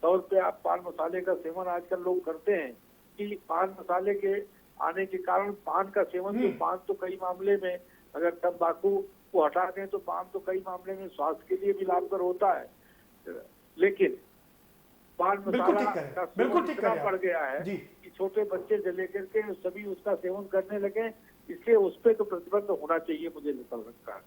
तौर पे आप पान मसाले का सेवन आजकल लोग करते हैं कि पान मसाले के आने के कारण पान का सेवन, तो पान तो कई मामले में अगर तंबाकू को हटा दें तो पान तो कई मामले में स्वास्थ्य के लिए भी लाभकर होता है, लेकिन पान मसाला का सेवन इतना बढ़ गया है कि छोटे बच्चे से लेकर के सभी उसका सेवन करने लगे, इसलिए उस पर तो प्रतिबंध होना चाहिए, मुझे लगता है।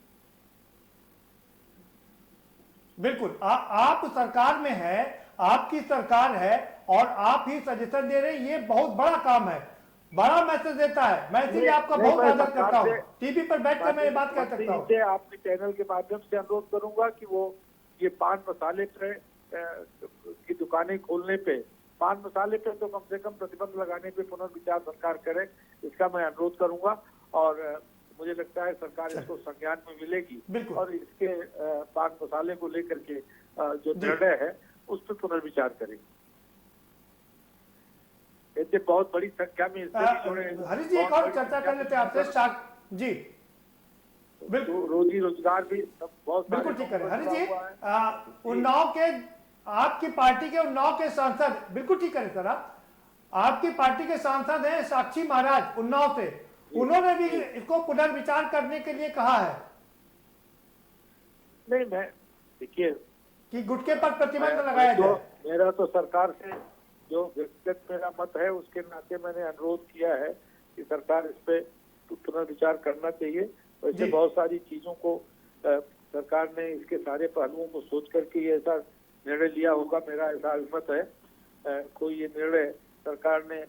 बिल्कुल, आप सरकार में है, आपकी सरकार है और आप ही सजेशन दे रहे हैं, ये बहुत बड़ा काम है, बड़ा मैसेज देता है। मैं इसीलिए आपका बहुत आदर करता हूँ, टीवी पर बैठकर मैं ये बात कह सकता हूँ। आपके चैनल के माध्यम से अनुरोध करूंगा कि वो ये पान मसाले पे की दुकानें खोलने पे, पान मसाले पे तो कम से कम प्रतिबंध लगाने पे पुनर्विचार सरकार करे, इसका मैं अनुरोध करूंगा और मुझे लगता है सरकार इसको संज्ञान में मिलेगी और इसके पान मसाले को लेकर के जो निर्णय है उस पर पुनर्विचार करेंगे। ऐसे बहुत बड़ी संख्या में हरी जी एक और चर्चा कर लेते हैं आपसे। जी बिल्कुल, रोजी रोजगार भी बहुत बिल्कुल ठीक है। हरी जी, उन्नाव के आपकी पार्टी के उन्नाव के सांसद, बिल्कुल ठीक है सर, आपकी पार्टी के सांसद हैं साक्षी महाराज उन्नाव से, उन्होंने भी इसको पुनर्विचार करने के लिए कहा है। नहीं, मैं देखिए कि गुटखे पर प्रतिबंध लगाया जाए। मेरा तो सरकार से जो व्यक्तिगत मेरा मत है उसके नाते मैंने अनुरोध किया है कि सरकार इस पे पुनर्विचार करना चाहिए। वैसे बहुत सारी चीजों को सरकार ने इसके सारे पहलुओं को सोच करके ये ऐसा निर्णय लिया होगा, मेरा ऐसा अभिमत है। कोई ये निर्णय सरकार ने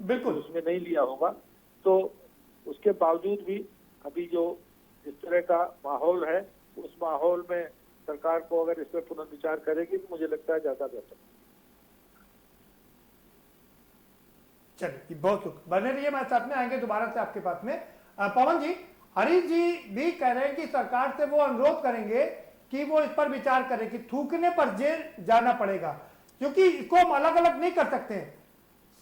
बिल्कुल उसमें नहीं लिया होगा, तो उसके बावजूद भी अभी जो इस तरह का माहौल है उस माहौल में सरकार को अगर इस पर पुनर्विचार करेगी तो मुझे लगता है ज्यादा बेहतर। चलिए, बहुत शुक्र, बने रहिए, मैं साथ में आएंगे दोबारा से आपके पास में। पवन जी, हरीश जी भी कह रहे हैं कि सरकार से वो अनुरोध करेंगे कि वो इस पर विचार करे कि थूकने पर जेल जाना पड़ेगा, क्योंकि इसको हम अलग अलग नहीं कर सकते हैं।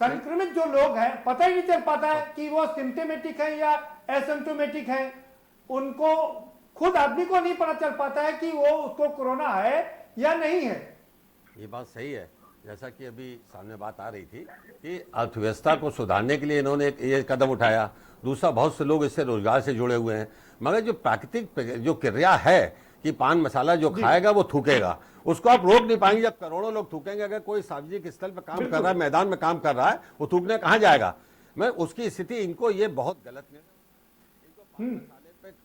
संक्रमित जो लोग हैं पता ही नहीं चल पाता है कि वो सिम्टोमेटिक है या एसिम्टोमेटिक है, उनको खुद आदमी को नहीं पता चल पाता है कि वो उसको कोरोना है या नहीं है। ये बात सही है, जैसा कि अभी सामने बात आ रही थी कि अर्थव्यवस्था को सुधारने के लिए इन्होंने ये कदम उठाया। दूसरा, बहुत से लोग इससे रोजगार से जुड़े हुए हैं, मगर जो प्राकृतिक जो क्रिया है कि पान मसाला जो खाएगा वो थूकेगा, उसको आप रोक नहीं पाएंगे। जब करोड़ों लोग थूकेंगे, अगर कोई सार्वजनिक स्थल पर काम कर रहा है, मैदान में काम कर रहा है, वो थूकने कहाँ जाएगा? मैं उसकी स्थिति, इनको ये बहुत गलत निर्णय,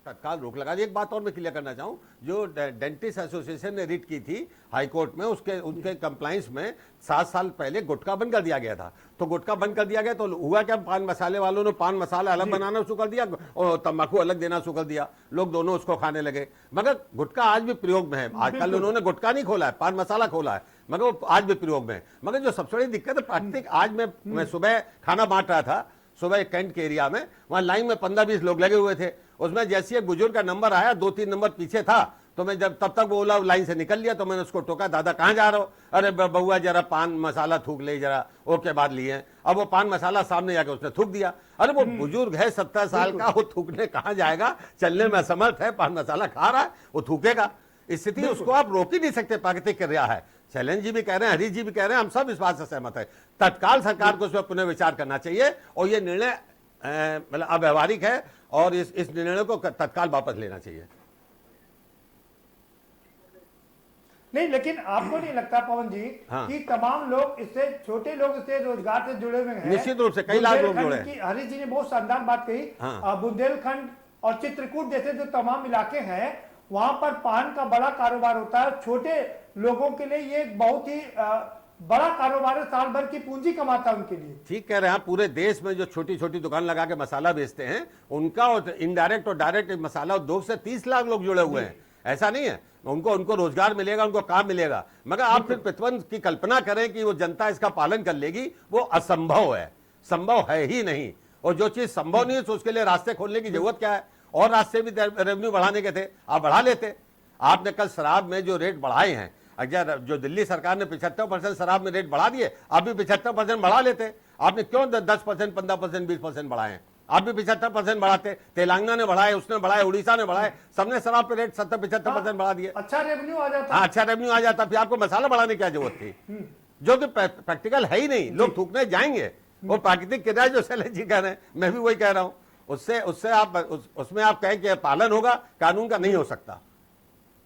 तत्काल रोक लगा दी। एक बात और मैं क्लियर करना चाहूं, जो डेंटिस्ट एसोसिएशन ने रिट की थी हाई कोर्ट में, उनके कंप्लाइंस में 7 साल पहले गुटखा बंद कर दिया गया था। तो गुटखा बंद कर दिया गया तो हुआ क्या, पान मसाले वालों ने पान मसाला अलग बनाना शुरू कर दिया और तंबाकू अलग देना शुरू कर दिया, लोग दोनों उसको खाने लगे। मगर गुटखा आज भी प्रयोग में है। आजकल उन्होंने गुटखा नहीं खोला है, पान मसाला खोला है, मगर वो आज भी प्रयोग में है। मगर जो सबसे बड़ी दिक्कत है प्राकृतिक, आज मैं सुबह खाना बांट रहा था, सुबह कैंट के एरिया में, वहां लाइन में 15-20 लोग लगे हुए थे। उसमें जैसे एक बुजुर्ग का नंबर आया, 2-3 नंबर पीछे था, तो मैं जब तब तक वो ओला लाइन से निकल लिया, तो मैंने उसको टोका, दादा कहाँ जा रहे हो? अरे बहुआ जरा पान मसाला थूक ले जरा, ओके बाद लिए। अब वो पान मसाला सामने जाके उसने थूक दिया। अरे वो बुजुर्ग है 70 साल का, वो थूकने कहाँ जाएगा? चलने में असमर्थ है, पान मसाला खा रहा है, वो थूकेगा। स्थिति उसको आप रोक ही नहीं सकते, प्राकृतिक क्रिया है। शैलेंद्र जी भी कह रहे हैं, हरीश जी भी कह रहे हैं, हम सब इस बात से सहमत है। तत्काल सरकार को इस पर पुनर्विचार करना चाहिए और ये निर्णय मतलब अव्यवहारिक है और इस निर्णय को तत्काल वापस लेना चाहिए। नहीं, लेकिन आपको नहीं लगता पवन जी कि तमाम लोग इससे, छोटे लोग इससे रोजगार से जुड़े हुए हैं? निश्चित रूप से कई लाख लोग जुड़े हैं। हरीश जी ने बहुत शानदार बात कही। बुंदेलखंड और चित्रकूट जैसे जो तमाम इलाके हैं, वहां पर पान का बड़ा कारोबार होता है। छोटे लोगों के लिए ये बहुत ही बड़ा कारोबार है, साल भर की पूंजी कमाता है उनके लिए। ठीक कह रहे हैं। पूरे देश में जो छोटी छोटी दुकान लगा के मसाला बेचते हैं, उनका और इनडायरेक्ट और डायरेक्ट मसाला उद्योग से 30 लाख लोग जुड़े हुए हैं। ऐसा नहीं है, उनको रोजगार मिलेगा, उनको काम मिलेगा। मगर आप फिर प्रतिबंध की कल्पना करें कि वो जनता इसका पालन कर लेगी, वो असंभव है, संभव है ही नहीं। और जो चीज संभव नहीं है तो उसके लिए रास्ते खोलने की जरूरत क्या है? और रास्ते भी रेवेन्यू बढ़ाने के थे, आप बढ़ा लेते। आपने कल शराब में जो रेट बढ़ाए हैं, अगर जो दिल्ली सरकार ने 75% शराब में रेट बढ़ा दिए, आप भी 75% बढ़ा लेते। आपने क्यों 10%, 15%, 20% बढ़ाए? आप भी 75% बढ़ाते, तेलंगाना ने बढ़ाए, उसने बढ़ाए, उड़ीसा ने बढ़ाए, सबने शराब पे रेट 70-75% बढ़ा दिए। अच्छा रेवेन्यू आ जाता। हाँ, अच्छा रेवेन्यू आ जाता, फिर आपको मसाला बढ़ाने की क्या जरूरत थी? जो कि प्रैक्टिकल है ही नहीं, लोग थूकने जाएंगे। और प्राकृतिक क्रिया जो शैलेश जी कह रहे हैं, मैं भी वही कह रहा हूं, उससे आप उसमें आप कहें कि पालन होगा, कानून का नहीं हो सकता।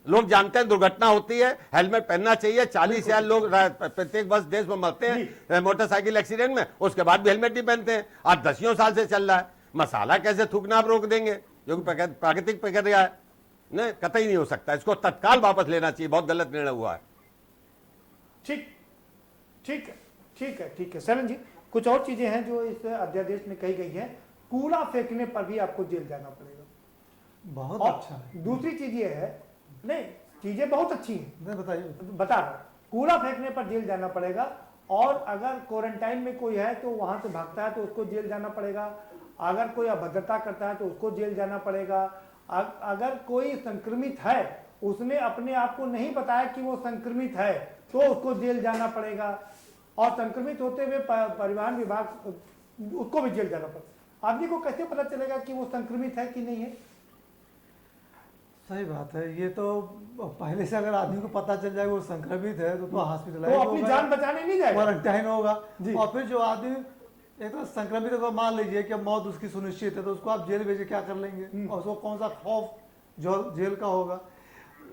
लोग जानते हैं दुर्घटना होती है, हेलमेट पहनना चाहिए। 40,000 लोग प्रत्येक वर्ष देश में मरते हैं मोटरसाइकिल एक्सीडेंट में, उसके बाद भी हेलमेट नहीं पहनते हैं। आज 10 साल से चल रहा है। मसाला कैसे थूकना आप रोक देंगे, जो कि प्राकृतिक प्रक्रिया है? नहीं, कतई नहीं हो सकता। इसको तत्काल वापस लेना चाहिए, बहुत गलत निर्णय हुआ है। ठीक ठीक है, ठीक है, ठीक है। शरण जी, कुछ और चीजें हैं जो इस अध्यादेश में कही गई हैं। कूड़ा फेंकने पर भी आपको जेल जाना पड़ेगा। बहुत अच्छा है। दूसरी चीज ये है, नहीं चीजें बहुत अच्छी हैं, बताइए। बता रहा हूं, कूड़ा फेंकने पर जेल जाना पड़ेगा। और अगर क्वारंटाइन में कोई है तो वहां से भागता है तो उसको जेल जाना पड़ेगा। अगर कोई अभद्रता करता है तो उसको जेल जाना पड़ेगा। अगर कोई संक्रमित है, उसने अपने आप को नहीं बताया कि वो संक्रमित है, तो उसको जेल जाना पड़ेगा। और संक्रमित होते हुए परिवहन विभाग, उसको भी जेल जाना पड़ेगा। आदमी को कैसे पता चलेगा कि वो संक्रमित है कि नहीं है? सही बात है। ये तो पहले से अगर आदमी को पता चल जाए वो संक्रमित है तो हॉस्पिटलाइज तो अपनी जान बचाने नहीं जाएगा, क्वारंटाइन होगा। और फिर जो आदमी एक तो संक्रमित है, तो मान लीजिए कि मौत उसकी सुनिश्चित है, तो उसको आप जेल भेजे क्या कर लेंगे? और उसको कौन सा खौफ जो जेल का होगा,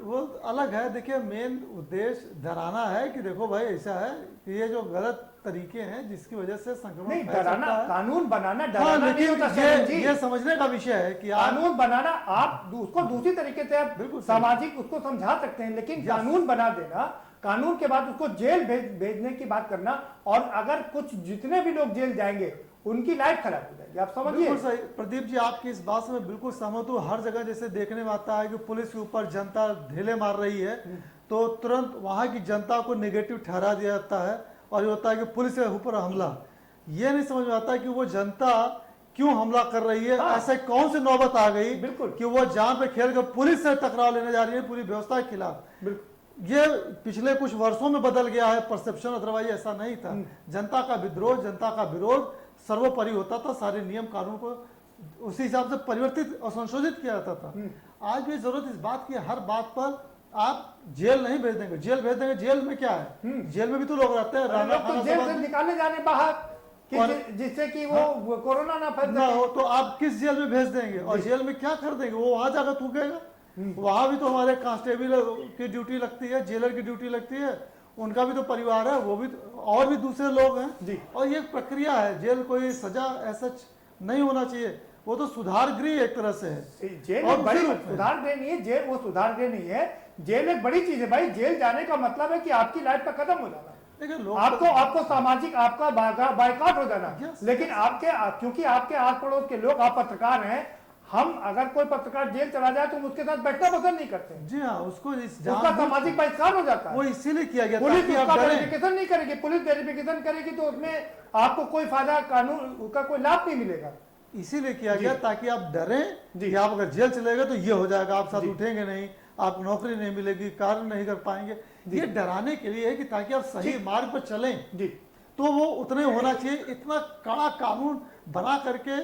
वो अलग है। देखिए, मेन उद्देश्य डराना है कि देखो भाई ऐसा है कि ये जो गलत तरीके हैं जिसकी वजह से संक्रमण नहीं, फैल सकता है। कानून बनाना डराना हाँ, नहीं लेकिन होता। ये समझने का विषय है कि कानून बनाना, आप उसको दूसरी तरीके से आप सामाजिक उसको समझा सकते हैं, लेकिन कानून बना देना, कानून के बाद उसको जेल भेजने की बात करना, और अगर कुछ जितने भी लोग जेल जाएंगे उनकी लाइफ खराब हो जाएगी, आप समझिए। बिल्कुल सही प्रदीप जी, आपकी इस बात से मैं बिल्कुल सहमत हूँ। हर जगह जैसे देखने में आता है कि पुलिस के ऊपर जनता ढेले मार रही है, तो तुरंत वहां की जनता को नेगेटिव ठहरा दिया जाता है और ये होता है कि पुलिस के ऊपर हमला। ये नहीं समझ में आता कि वो जनता क्यों हमला कर रही है। ऐसे कौन सी नौबत आ गई कि वो जान पे खेल कर पुलिस से टकराव लेने जा रही है पूरी व्यवस्था के खिलाफ। ये पिछले कुछ वर्षों में बदल गया है परसेप्शन, अदरवाइज ऐसा नहीं था। जनता का विद्रोह, जनता का विरोध सर्वोपरि होता था। सारे नियम कानून को उसी हिसाब से परिवर्तित और संशोधित किया जाता था। आज भी जरूरत इस बात की, हर बात पर आप जेल नहीं भेज देंगे। जेल भेज देंगे, जेल में क्या है? जेल में भी तो लोग रहते हैं, तो जेल से निकाले जाने बाहर जिससे कि वो कोरोना ना फैल हो, तो आप किस जेल में भेज देंगे? और जेल में क्या कर देंगे? वो वहां जाकर थूकेगा। वहां भी तो हमारे कांस्टेबल की ड्यूटी लगती है, जेलर की ड्यूटी लगती है, उनका भी तो परिवार है, वो भी और भी दूसरे लोग हैं। और ये प्रक्रिया है, जेल कोई सजा ऐसा नहीं होना चाहिए, वो तो सुधार गृह एक तरह से है। जेल बड़ी सुधार गृह नहीं है, जेल वो सुधार गृह नहीं है। जेल एक बड़ी चीज है भाई। जेल जाने का मतलब है कि आपकी लाइफ का खत्म हो जाना, आपको सामाजिक आपका बायकॉट हो जाना। लेकिन क्योंकि आपके आस पड़ोस के लोग, आप पत्रकार हैं, हम अगर कोई पत्रकार जेल चला जाए तो उसके साथ बैठना पसंद नहीं करते। जी हाँ, उसका सामाजिक बहिष्कार हो जाता है। वो इसीलिए किया गया, पुलिस उसका वेरिफिकेशन नहीं करेगी। पुलिस वेरिफिकेशन करेगी तो उसमें आपको कोई फायदा, कानून का कोई लाभ नहीं मिलेगा। इसीलिए किया गया ताकि आप डरें कि आप अगर जेल चले गए तो ये हो जाएगा, आप साथ उठेंगे नहीं, आप नौकरी नहीं मिलेगी, कार्य नहीं कर पाएंगे। ये डराने के लिए है कि ताकि आप सही मार्ग पर चलें। तो वो उतने होना चाहिए। इतना कड़ा कानून बना करके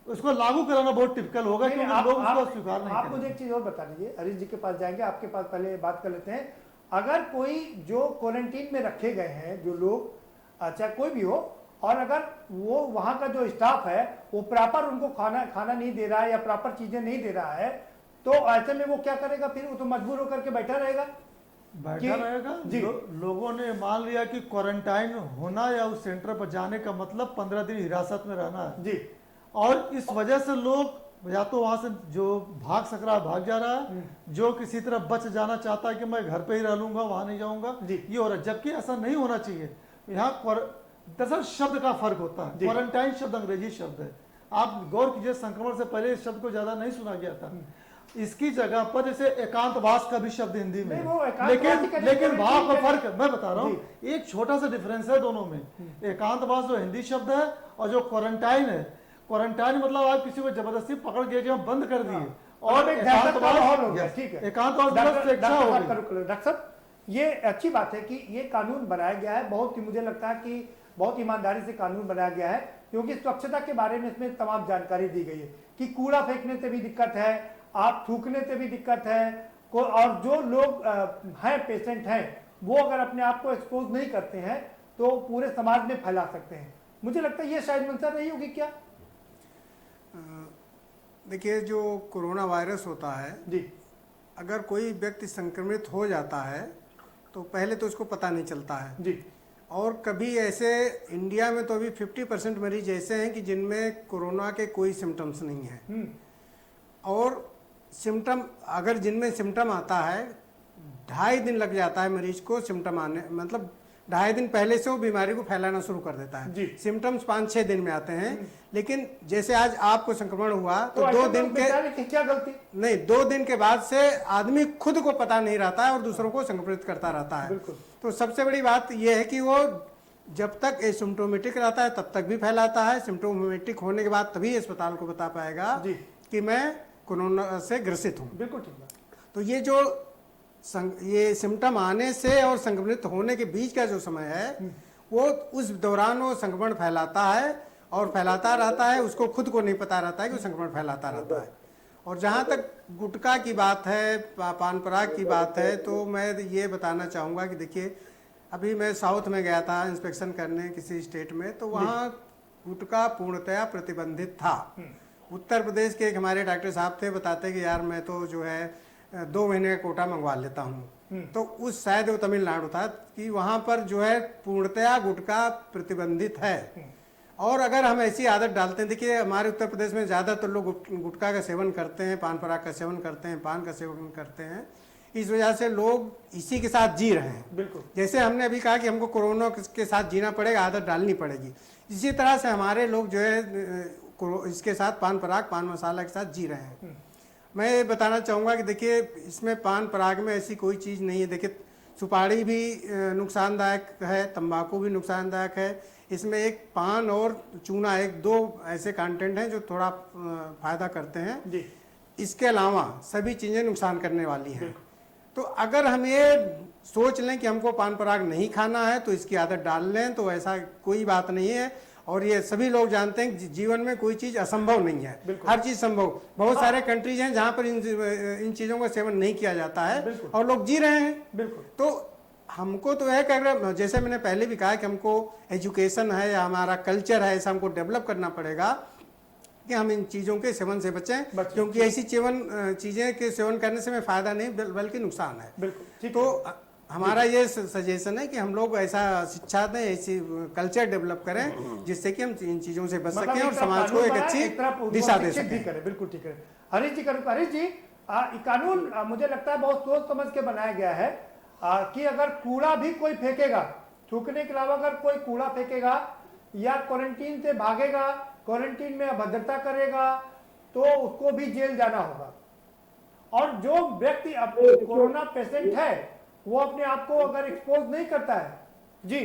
उसको लागू कराना बहुत टिपिकल होगा, क्योंकि लोग उसको स्वीकार नहीं आप मुझे एक चीज और बता दीजिए, हरीश जी के पास जाएंगे, आपके पास पहले बात कर लेते हैं। अगर कोई जो क्वारंटीन में रखे गए हैं जो लोग, अच्छा कोई भी हो, और अगर वो वहां का जो स्टाफ है वो प्रॉपर उनको खाना नहीं दे रहा है या प्रॉपर चीजें नहीं दे रहा है, तो ऐसे में वो क्या करेगा? फिर वो तो मजबूर होकर के बैठा रहेगा। लोगों ने मान लिया कि क्वारंटाइन होना या उस सेंटर पर जाने का मतलब 15 दिन हिरासत में रहना है जी। और इस वजह से लोग या तो वहां से जो भाग सक रहा भाग जा रहा है, जो किसी तरह बच जाना चाहता है कि मैं घर पे ही रह लूंगा, वहां नहीं जाऊंगा, ये हो रहा है। जबकि ऐसा नहीं होना चाहिए। यहाँ दरअसल शब्द का फर्क होता है। क्वारंटाइन शब्द अंग्रेजी शब्द है। आप गौर कीजिए, संक्रमण से पहले इस शब्द को ज्यादा नहीं सुना गया था। इसकी जगह पर जैसे एकांतवास का भी शब्द हिंदी में, लेकिन भाव का फर्क मैं बता रहा हूँ, एक छोटा सा डिफरेंस है दोनों में। एकांतवास जो हिंदी शब्द है और जो क्वारंटाइन है, क्वारंटाइन मतलब आप किसी को जबरदस्ती पकड़ के जब बंद कर दिए, और डॉक्टर साहब ये अच्छी बात है कि ये कानून बनाया गया है। बहुत ही मुझे लगता है कि बहुत ईमानदारी से कानून बनाया गया है, क्योंकि स्वच्छता के बारे में इसमें तमाम जानकारी दी गई है कि कूड़ा फेंकने से भी दिक्कत है, आप थूकने से भी दिक्कत है, और जो लोग हैं पेशेंट हैं वो अगर अपने आप को एक्सपोज नहीं करते हैं तो पूरे समाज में फैला सकते हैं। मुझे लगता है ये शायद मंशा नहीं होगी क्या? देखिए, जो कोरोना वायरस होता है जी, अगर कोई व्यक्ति संक्रमित हो जाता है तो पहले तो उसको पता नहीं चलता है जी, और कभी ऐसे इंडिया में तो अभी 50% मरीज ऐसे हैं कि जिनमें कोरोना के कोई सिम्टम्स नहीं हैं, और सिम्टम अगर जिनमें सिम्टम आता है 2.5 दिन लग जाता है मरीज को सिम्टम आने, मतलब 2.5 दिन पहले से वो बीमारी को फैलाना शुरू कर देता है। सिम्टम्स 5-6 दिन में आते हैं, लेकिन जैसे आज आपको संक्रमण हुआ तो 2 दिन के क्या गलती नहीं, 2 दिन के बाद से आदमी खुद को पता नहीं रहता है और दूसरों को संक्रमित करता रहता है। तो सबसे बड़ी बात यह है कि वो जब तक एसिम्प्टोमेटिक रहता है तब तक भी फैलाता है, सिम्प्टोमेटिक होने के बाद तभी अस्पताल को बता पाएगा कि मैं कोरोना से ग्रसित हूँ। बिल्कुल ठीक है। तो ये जो ये सिम्टम आने से और संक्रमित होने के बीच का जो समय है वो उस दौरान वो संक्रमण फैलाता है और फैलाता रहता है, उसको खुद को नहीं पता रहता है कि वो संक्रमण फैलाता रहता है। और जहाँ तक गुटखा की बात है, पान पराग की बात है, तो मैं ये बताना चाहूँगा कि देखिए, अभी मैं साउथ में गया था इंस्पेक्शन करने किसी स्टेट में, तो वहाँ गुटखा पूर्णतया प्रतिबंधित था। उत्तर प्रदेश के एक हमारे डॉक्टर साहब थे, बताते कि यार मैं तो जो है 2 महीने का कोटा मंगवा लेता हूँ। तो उस शायद वो तमिलनाडु था कि वहाँ पर जो है पूर्णतया गुटखा प्रतिबंधित है। और अगर हम ऐसी आदत डालते हैं, देखिए हमारे उत्तर प्रदेश में ज़्यादातर लोग गुटखा का सेवन करते हैं, पान पराग का सेवन करते हैं, पान का सेवन करते हैं, इस वजह से लोग इसी के साथ जी रहे हैं। बिल्कुल, जैसे हमने अभी कहा कि हमको कोरोना के साथ जीना पड़ेगा, आदत डालनी पड़ेगी, इसी तरह से हमारे लोग जो है इसके साथ पान पराग पान मसाला के साथ जी रहे हैं। मैं ये बताना चाहूँगा कि देखिए, इसमें पान पराग में ऐसी कोई चीज़ नहीं है। देखिए, सुपारी भी नुकसानदायक है, तंबाकू भी नुकसानदायक है, इसमें एक पान और चूना, एक 2 ऐसे कंटेंट हैं जो थोड़ा फायदा करते हैं जी। इसके अलावा सभी चीज़ें नुकसान करने वाली हैं। तो अगर हम ये सोच लें कि हमको पान पराग नहीं खाना है तो इसकी आदत डाल लें, तो ऐसा कोई बात नहीं है। और ये सभी लोग जानते हैं कि जीवन में कोई चीज़ असंभव नहीं है, हर चीज़ संभव। बहुत सारे कंट्रीज हैं जहाँ पर इन चीज़ों का सेवन नहीं किया जाता है और लोग जी रहे हैं। बिल्कुल। तो हमको तो है कि अगर, जैसे मैंने पहले भी कहा कि हमको एजुकेशन है या हमारा कल्चर है, ऐसा हमको डेवलप करना पड़ेगा कि हम इन चीज़ों के सेवन से बचें, क्योंकि ऐसी चीज़ें के सेवन करने से में फ़ायदा नहीं बल्कि नुकसान है। बिल्कुल। तो हमारा ये सजेशन है कि हम लोग ऐसा शिक्षा दें, ऐसी कल्चर डेवलप करें जिससे कि हम इन चीज़ों से बच सकें और समाज को एक अच्छी दिशा दे सकें। बिल्कुल ठीक है। हरीश जी, कानून मुझे लगता है बहुत सोच समझ के बनाया गया है कि अगर कूड़ा भी कोई फेंकेगा, थूकने के अलावा अगर कोई कूड़ा फेंकेगा या क्वारंटीन से भागेगा, क्वारंटीन में अभद्रता करेगा, तो उसको भी जेल जाना होगा। और जो व्यक्ति कोरोना पेशेंट है वो अपने आप को अगर एक्सपोज नहीं करता है जी,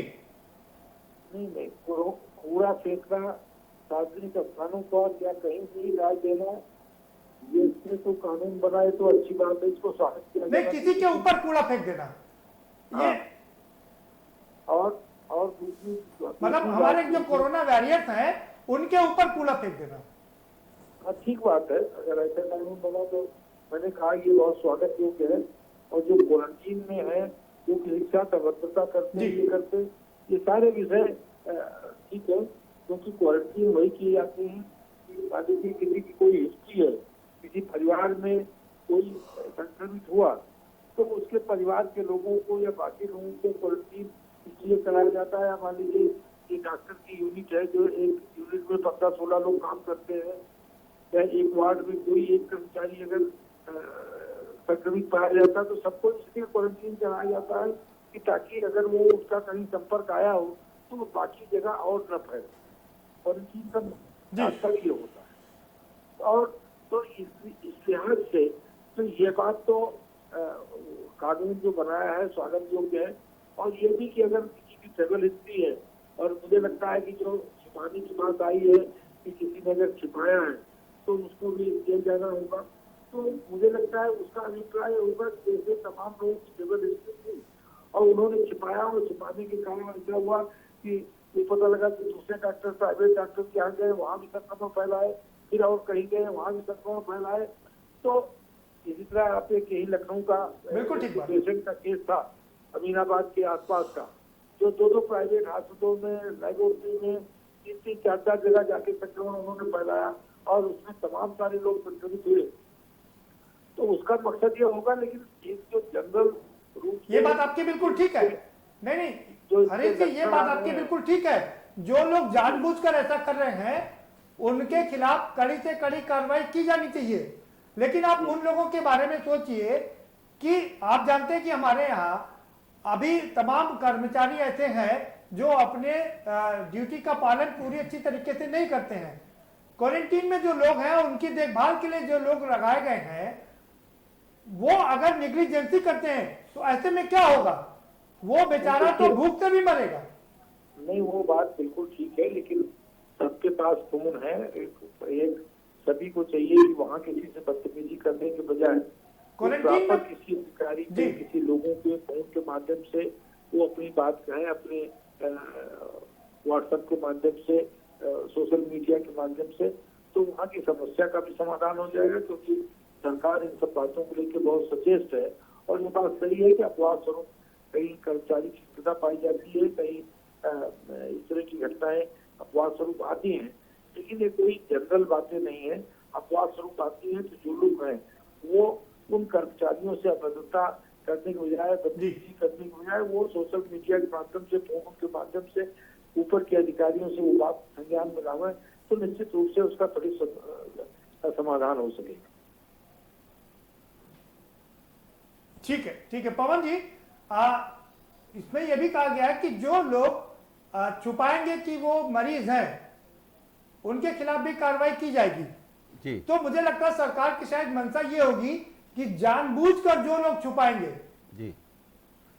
नहीं, कूड़ा फेंकना, सार्वजनिक स्थानों पर या कहीं भी डाल देना, ये इसमें तो कानून बनाए तो अच्छी बात है, इसको स्वागत किया नहीं, किसी के ऊपर कूड़ा फेंक देना ये। और दूसरी मतलब हमारे जो कोरोना वॉरियर्स हैं उनके ऊपर कूड़ा फेंक देना, हाँ ठीक बात है। अगर ऐसा कानून बना तो मैंने कहा ये बहुत स्वागत योग्य है। और जो क्वारंटीन में है, जो किसी के साथ अभद्रता करते ये करते, ये सारे विषय ठीक है, क्योंकि क्वारंटीन वही किए जाते हैं। मान लीजिए किसी की कोई हिस्ट्री है, किसी परिवार में कोई संक्रमित हुआ तो उसके परिवार के लोगों को या बाकी लोगों को क्वारंटीन इसलिए कराया जाता है। मान लीजिए कि डॉक्टर की यूनिट है, जो एक यूनिट में 15-16 लोग काम करते हैं, या एक वार्ड में कोई एक कर्मचारी अगर संक्रमित पाया जाता है तो सबको इसलिए क्वारंटीन कराया जाता है कि ताकि अगर वो उसका कहीं संपर्क आया हो तो वो बाकी जगह और न फैले। क्वारंटीन का तात्पर्य ये होता है। और तो इस लिहाज से तो ये बात तो कानून जो बनाया है स्वागत योग्य है। और ये भी कि अगर किसी की ट्रेवल हिस्ट्री है और मुझे लगता है कि जो छिपाने की बात आई है कि किसी ने अगर छिपाया है तो उसको भी जेल जाना होगा। तो मुझे लगता है उसका अभिप्राय होगा कि जैसे तमाम लोगों की ट्रेवल हिस्ट्री थी और उन्होंने छिपाया और छिपाने के कारण ऐसा हुआ कि ये पता लगा कि दूसरे डॉक्टर प्राइवेट डॉक्टर के यहाँ गए, वहां भी संक्रमण फैलाए, फिर और कहीं गए वहां भी संक्रमण फैलाए। तो इसी तरह आप एक यही लखनऊ का बिल्कुल ठीक बात। पेशेंट का केस था अमीनाबाद के आसपास का, जो 2 प्राइवेट हॉस्पिटलों में, लेबोरेटरी में 3-3, 4-4 जगह जाके संक्रमण उन्होंने फैलाया और उसमें तमाम सारे लोग संक्रमित हुए। तो उसका मकसद ये होगा, लेकिन एक जो जनरल रूप ये बात आपकी बिल्कुल ठीक है। नहीं जो हरीश जी, ये बात आपकी बिल्कुल ठीक है। जो लोग जानबूझकर ऐसा कर रहे हैं उनके खिलाफ कड़ी से कड़ी कार्रवाई की जानी चाहिए। लेकिन आप उन लोगों के बारे में सोचिए कि आप जानते हैं कि हमारे यहाँ अभी तमाम कर्मचारी ऐसे हैं जो अपने ड्यूटी का पालन पूरी अच्छी तरीके से नहीं करते हैं। क्वारंटीन में जो लोग हैं उनकी देखभाल के लिए जो लोग लगाए गए हैं वो अगर निग्लिजेंसी करते हैं तो ऐसे में क्या होगा? वो बेचारा तो भूख से भी मरेगा। नहीं, वो बात बिल्कुल ठीक है, लेकिन सबके पास फोन है। एक सभी को चाहिए कि वहाँ किसी से बदतमीजी करने के बजाय क्वारंटीन में किसी अधिकारी के, किसी लोगों के फोन के माध्यम से वो अपनी बात कहें, अपने व्हाट्सएप के माध्यम से, सोशल मीडिया के माध्यम से, तो वहाँ की समस्या का भी समाधान हो जाएगा। क्योंकि सरकार इन सब बातों को लेकर बहुत सचेत है। और ये बात सही है कि अपवाद स्वरूप कई कर्मचारी की शिकायत पाई जाती है, कई इस तरह की घटनाएं अपवाद स्वरूप आती हैं, लेकिन ये कोई जनरल बातें नहीं है। अपवाद स्वरूप आती है तो जो लोग हैं वो उन कर्मचारियों से अभद्रता करने के बजाय, बदतमीजी करने के बजाय, वो सोशल मीडिया के माध्यम से, फोन के माध्यम से ऊपर के अधिकारियों से वो बात संज्ञान में लावे, तो निश्चित रूप से उसका त्वरित समाधान हो सकेगा। ठीक है पवन जी, इसमें यह भी कहा गया है कि जो लोग छुपाएंगे कि वो मरीज हैं उनके खिलाफ भी कार्रवाई की जाएगी जी। तो मुझे लगता है सरकार की शायद मंशा ये होगी कि जानबूझकर जो लोग छुपाएंगे जी,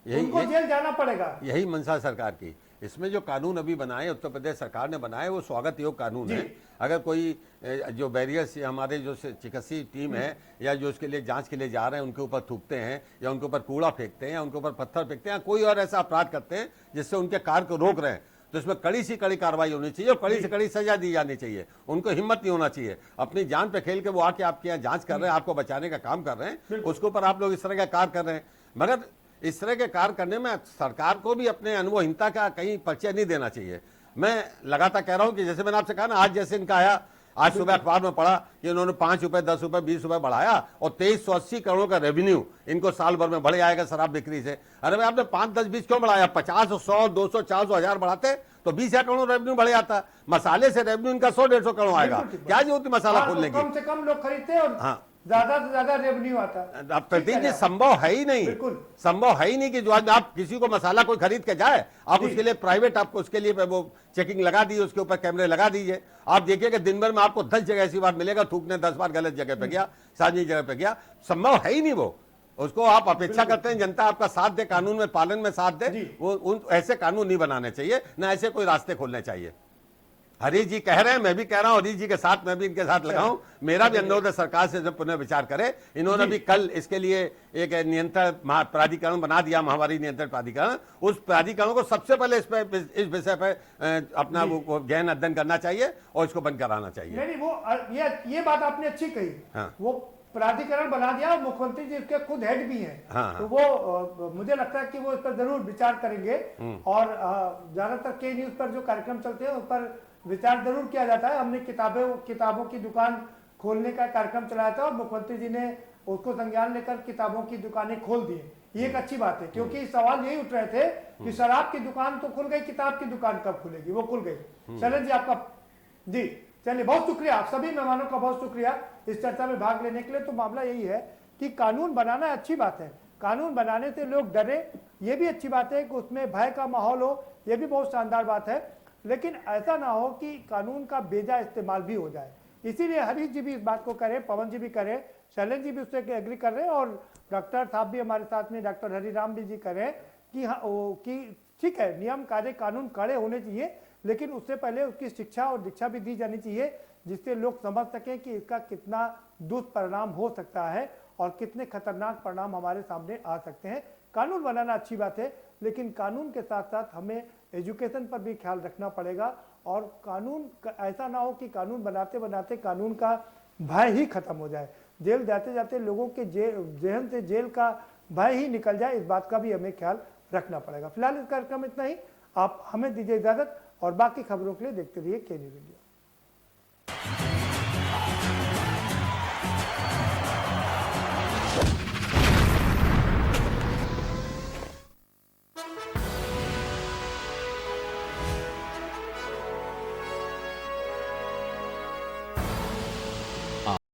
उनको जेल जाना पड़ेगा। यही मंशा सरकार की। इसमें जो कानून अभी बनाए, उत्तर प्रदेश सरकार ने बनाए, वो स्वागत योग्य कानून है। अगर कोई जो बैरियर्स हमारे जो चिकित्सीय टीम है या जो उसके लिए जांच के लिए जा रहे हैं उनके ऊपर थूकते हैं या उनके ऊपर कूड़ा फेंकते हैं या उनके ऊपर पत्थर फेंकते हैं, कोई और ऐसा अपराध करते हैं जिससे उनके कार्य को रोक रहे हैं, तो इसमें कड़ी से कड़ी कार्रवाई होनी चाहिए और कड़ी से कड़ी सजा दी जानी चाहिए। उनको हिम्मत नहीं होना चाहिए। अपनी जान पे खेल के वो आके आपके यहाँ जांच कर रहे हैं, आपको बचाने का काम कर रहे हैं, उसके ऊपर आप लोग इस तरह का कार्य कर रहे हैं। मगर इस तरह के कार्य करने में सरकार को भी अपने अनुभवहीनता का कहीं परिचय नहीं देना चाहिए। मैं लगातार कह रहा हूं कि जैसे मैंने आपसे कहा ना, आज जैसे इनका आया, आज सुबह अखबार में पढ़ा कि उन्होंने 5 रुपए, 10 रुपए, 20 रुपए बढ़ाया और 2380 करोड़ का रेवेन्यू इनको साल भर में बढ़ जाएगा शराब बिक्री से। अरे भाई, आपने 5, 10, 20 क्यों बढ़ाया? 50, 100, 200, 400, 1000 बढ़ाते तो 20,000 करोड़ रेवेन्यू बढ़ जाता। मसाले से रेवेन्यू इनका 100-150 करोड़ आएगा। क्या जरूरत है मसाला खोलने की? कम से कम लोग खरीदते और ज्यादा से ज्यादा रेवेन्यू आता। प्रतीक जी, संभव है ही नहीं, संभव है ही नहीं कि जो आज आप किसी को मसाला कोई खरीद के जाए, आप उसके लिए प्राइवेट, आपको उसके लिए वो चेकिंग लगा दी, उसके ऊपर कैमरे लगा दीजिए। आप देखिएगा दिन भर में आपको 10 जगह ऐसी बात मिलेगा, थूकने 10 बार गलत जगह पे गया, सार्वजनिक जगह पे गया। संभव है ही नहीं वो। उसको आप अपेक्षा करते हैं जनता आपका साथ दे, कानून में पालन में साथ दे। वो ऐसे कानून नहीं बनाने चाहिए, ना ऐसे कोई रास्ते खोलने चाहिए। हरीश जी कह रहे हैं, मैं भी कह रहा हूं, हरीश जी के साथ मैं भी इनके साथ लगाऊं। मेरा भी अनुरोध है सरकार से जब पुनः विचार करे। इन्होंने भी कल इसके लिए एक नियंत्रण प्राधिकरण बना दिया, महामारी नियंत्रण प्राधिकरण। उस प्राधिकरण को सबसे पहले इस विषय पर अपना वो गहन अध्ययन करना चाहिए और इसको बंद कराना चाहिए। नहीं, वो ये बात आपने अच्छी कही। हाँ। वो प्राधिकरण बना दिया, मुख्यमंत्री जी उसके खुद हेड भी हैं। हाँ। तो वो मुझे लगता है कि वो इस पर जरूर विचार करेंगे और ज्यादातर के न्यूज पर जो कार्यक्रम चलते हैं उस पर विचार जरूर किया जाता है। हमने किताबों की दुकान खोलने का कार्यक्रम चलाया था और मुख्यमंत्री जी ने उसको संज्ञान लेकर किताबों की दुकानें खोल दी। ये एक अच्छी बात है, क्योंकि सवाल यही उठ रहे थे कि शराब की दुकान तो खुल गई, किताब की दुकान कब खुलेगी? वो खुल गई। शैलेश जी आपका जी, चलिए बहुत शुक्रिया, आप सभी मेहमानों का बहुत शुक्रिया इस चर्चा में भाग लेने के लिए। तो मामला यही है कि कानून बनाना अच्छी बात है, कानून बनाने से लोग डरे, ये भी अच्छी बात है कि उसमें भय का माहौल हो, ये भी बहुत शानदार बात है। लेकिन ऐसा ना हो कि कानून का बेजा इस्तेमाल भी हो जाए। इसीलिए हरीश जी भी इस बात को करें, पवन जी भी करें, शैलेश जी भी उससे एग्री कर रहे हैं और डॉक्टर साहब भी हमारे साथ में, डॉक्टर हरिराम जी करें कि हाँ, कि ठीक है, नियम कार्य कानून कड़े होने चाहिए, लेकिन उससे पहले उसकी शिक्षा और दीक्षा भी दी जानी चाहिए, जिससे लोग समझ सकें कि इसका कितना दुष्परिणाम हो सकता है और कितने खतरनाक परिणाम हमारे सामने आ सकते हैं। कानून बनाना अच्छी बात है, लेकिन कानून के साथ साथ हमें एजुकेशन पर भी ख्याल रखना पड़ेगा और कानून ऐसा ना हो कि कानून बनाते बनाते कानून का भय ही खत्म हो जाए, जेल जाते जाते लोगों के जहन से जेल का भय ही निकल जाए, इस बात का भी हमें ख्याल रखना पड़ेगा। फिलहाल इस कार्यक्रम में इतना ही, आप हमें दीजिए इजाजत और बाकी खबरों के लिए देखते रहिए के न्यूज़ इंडिया।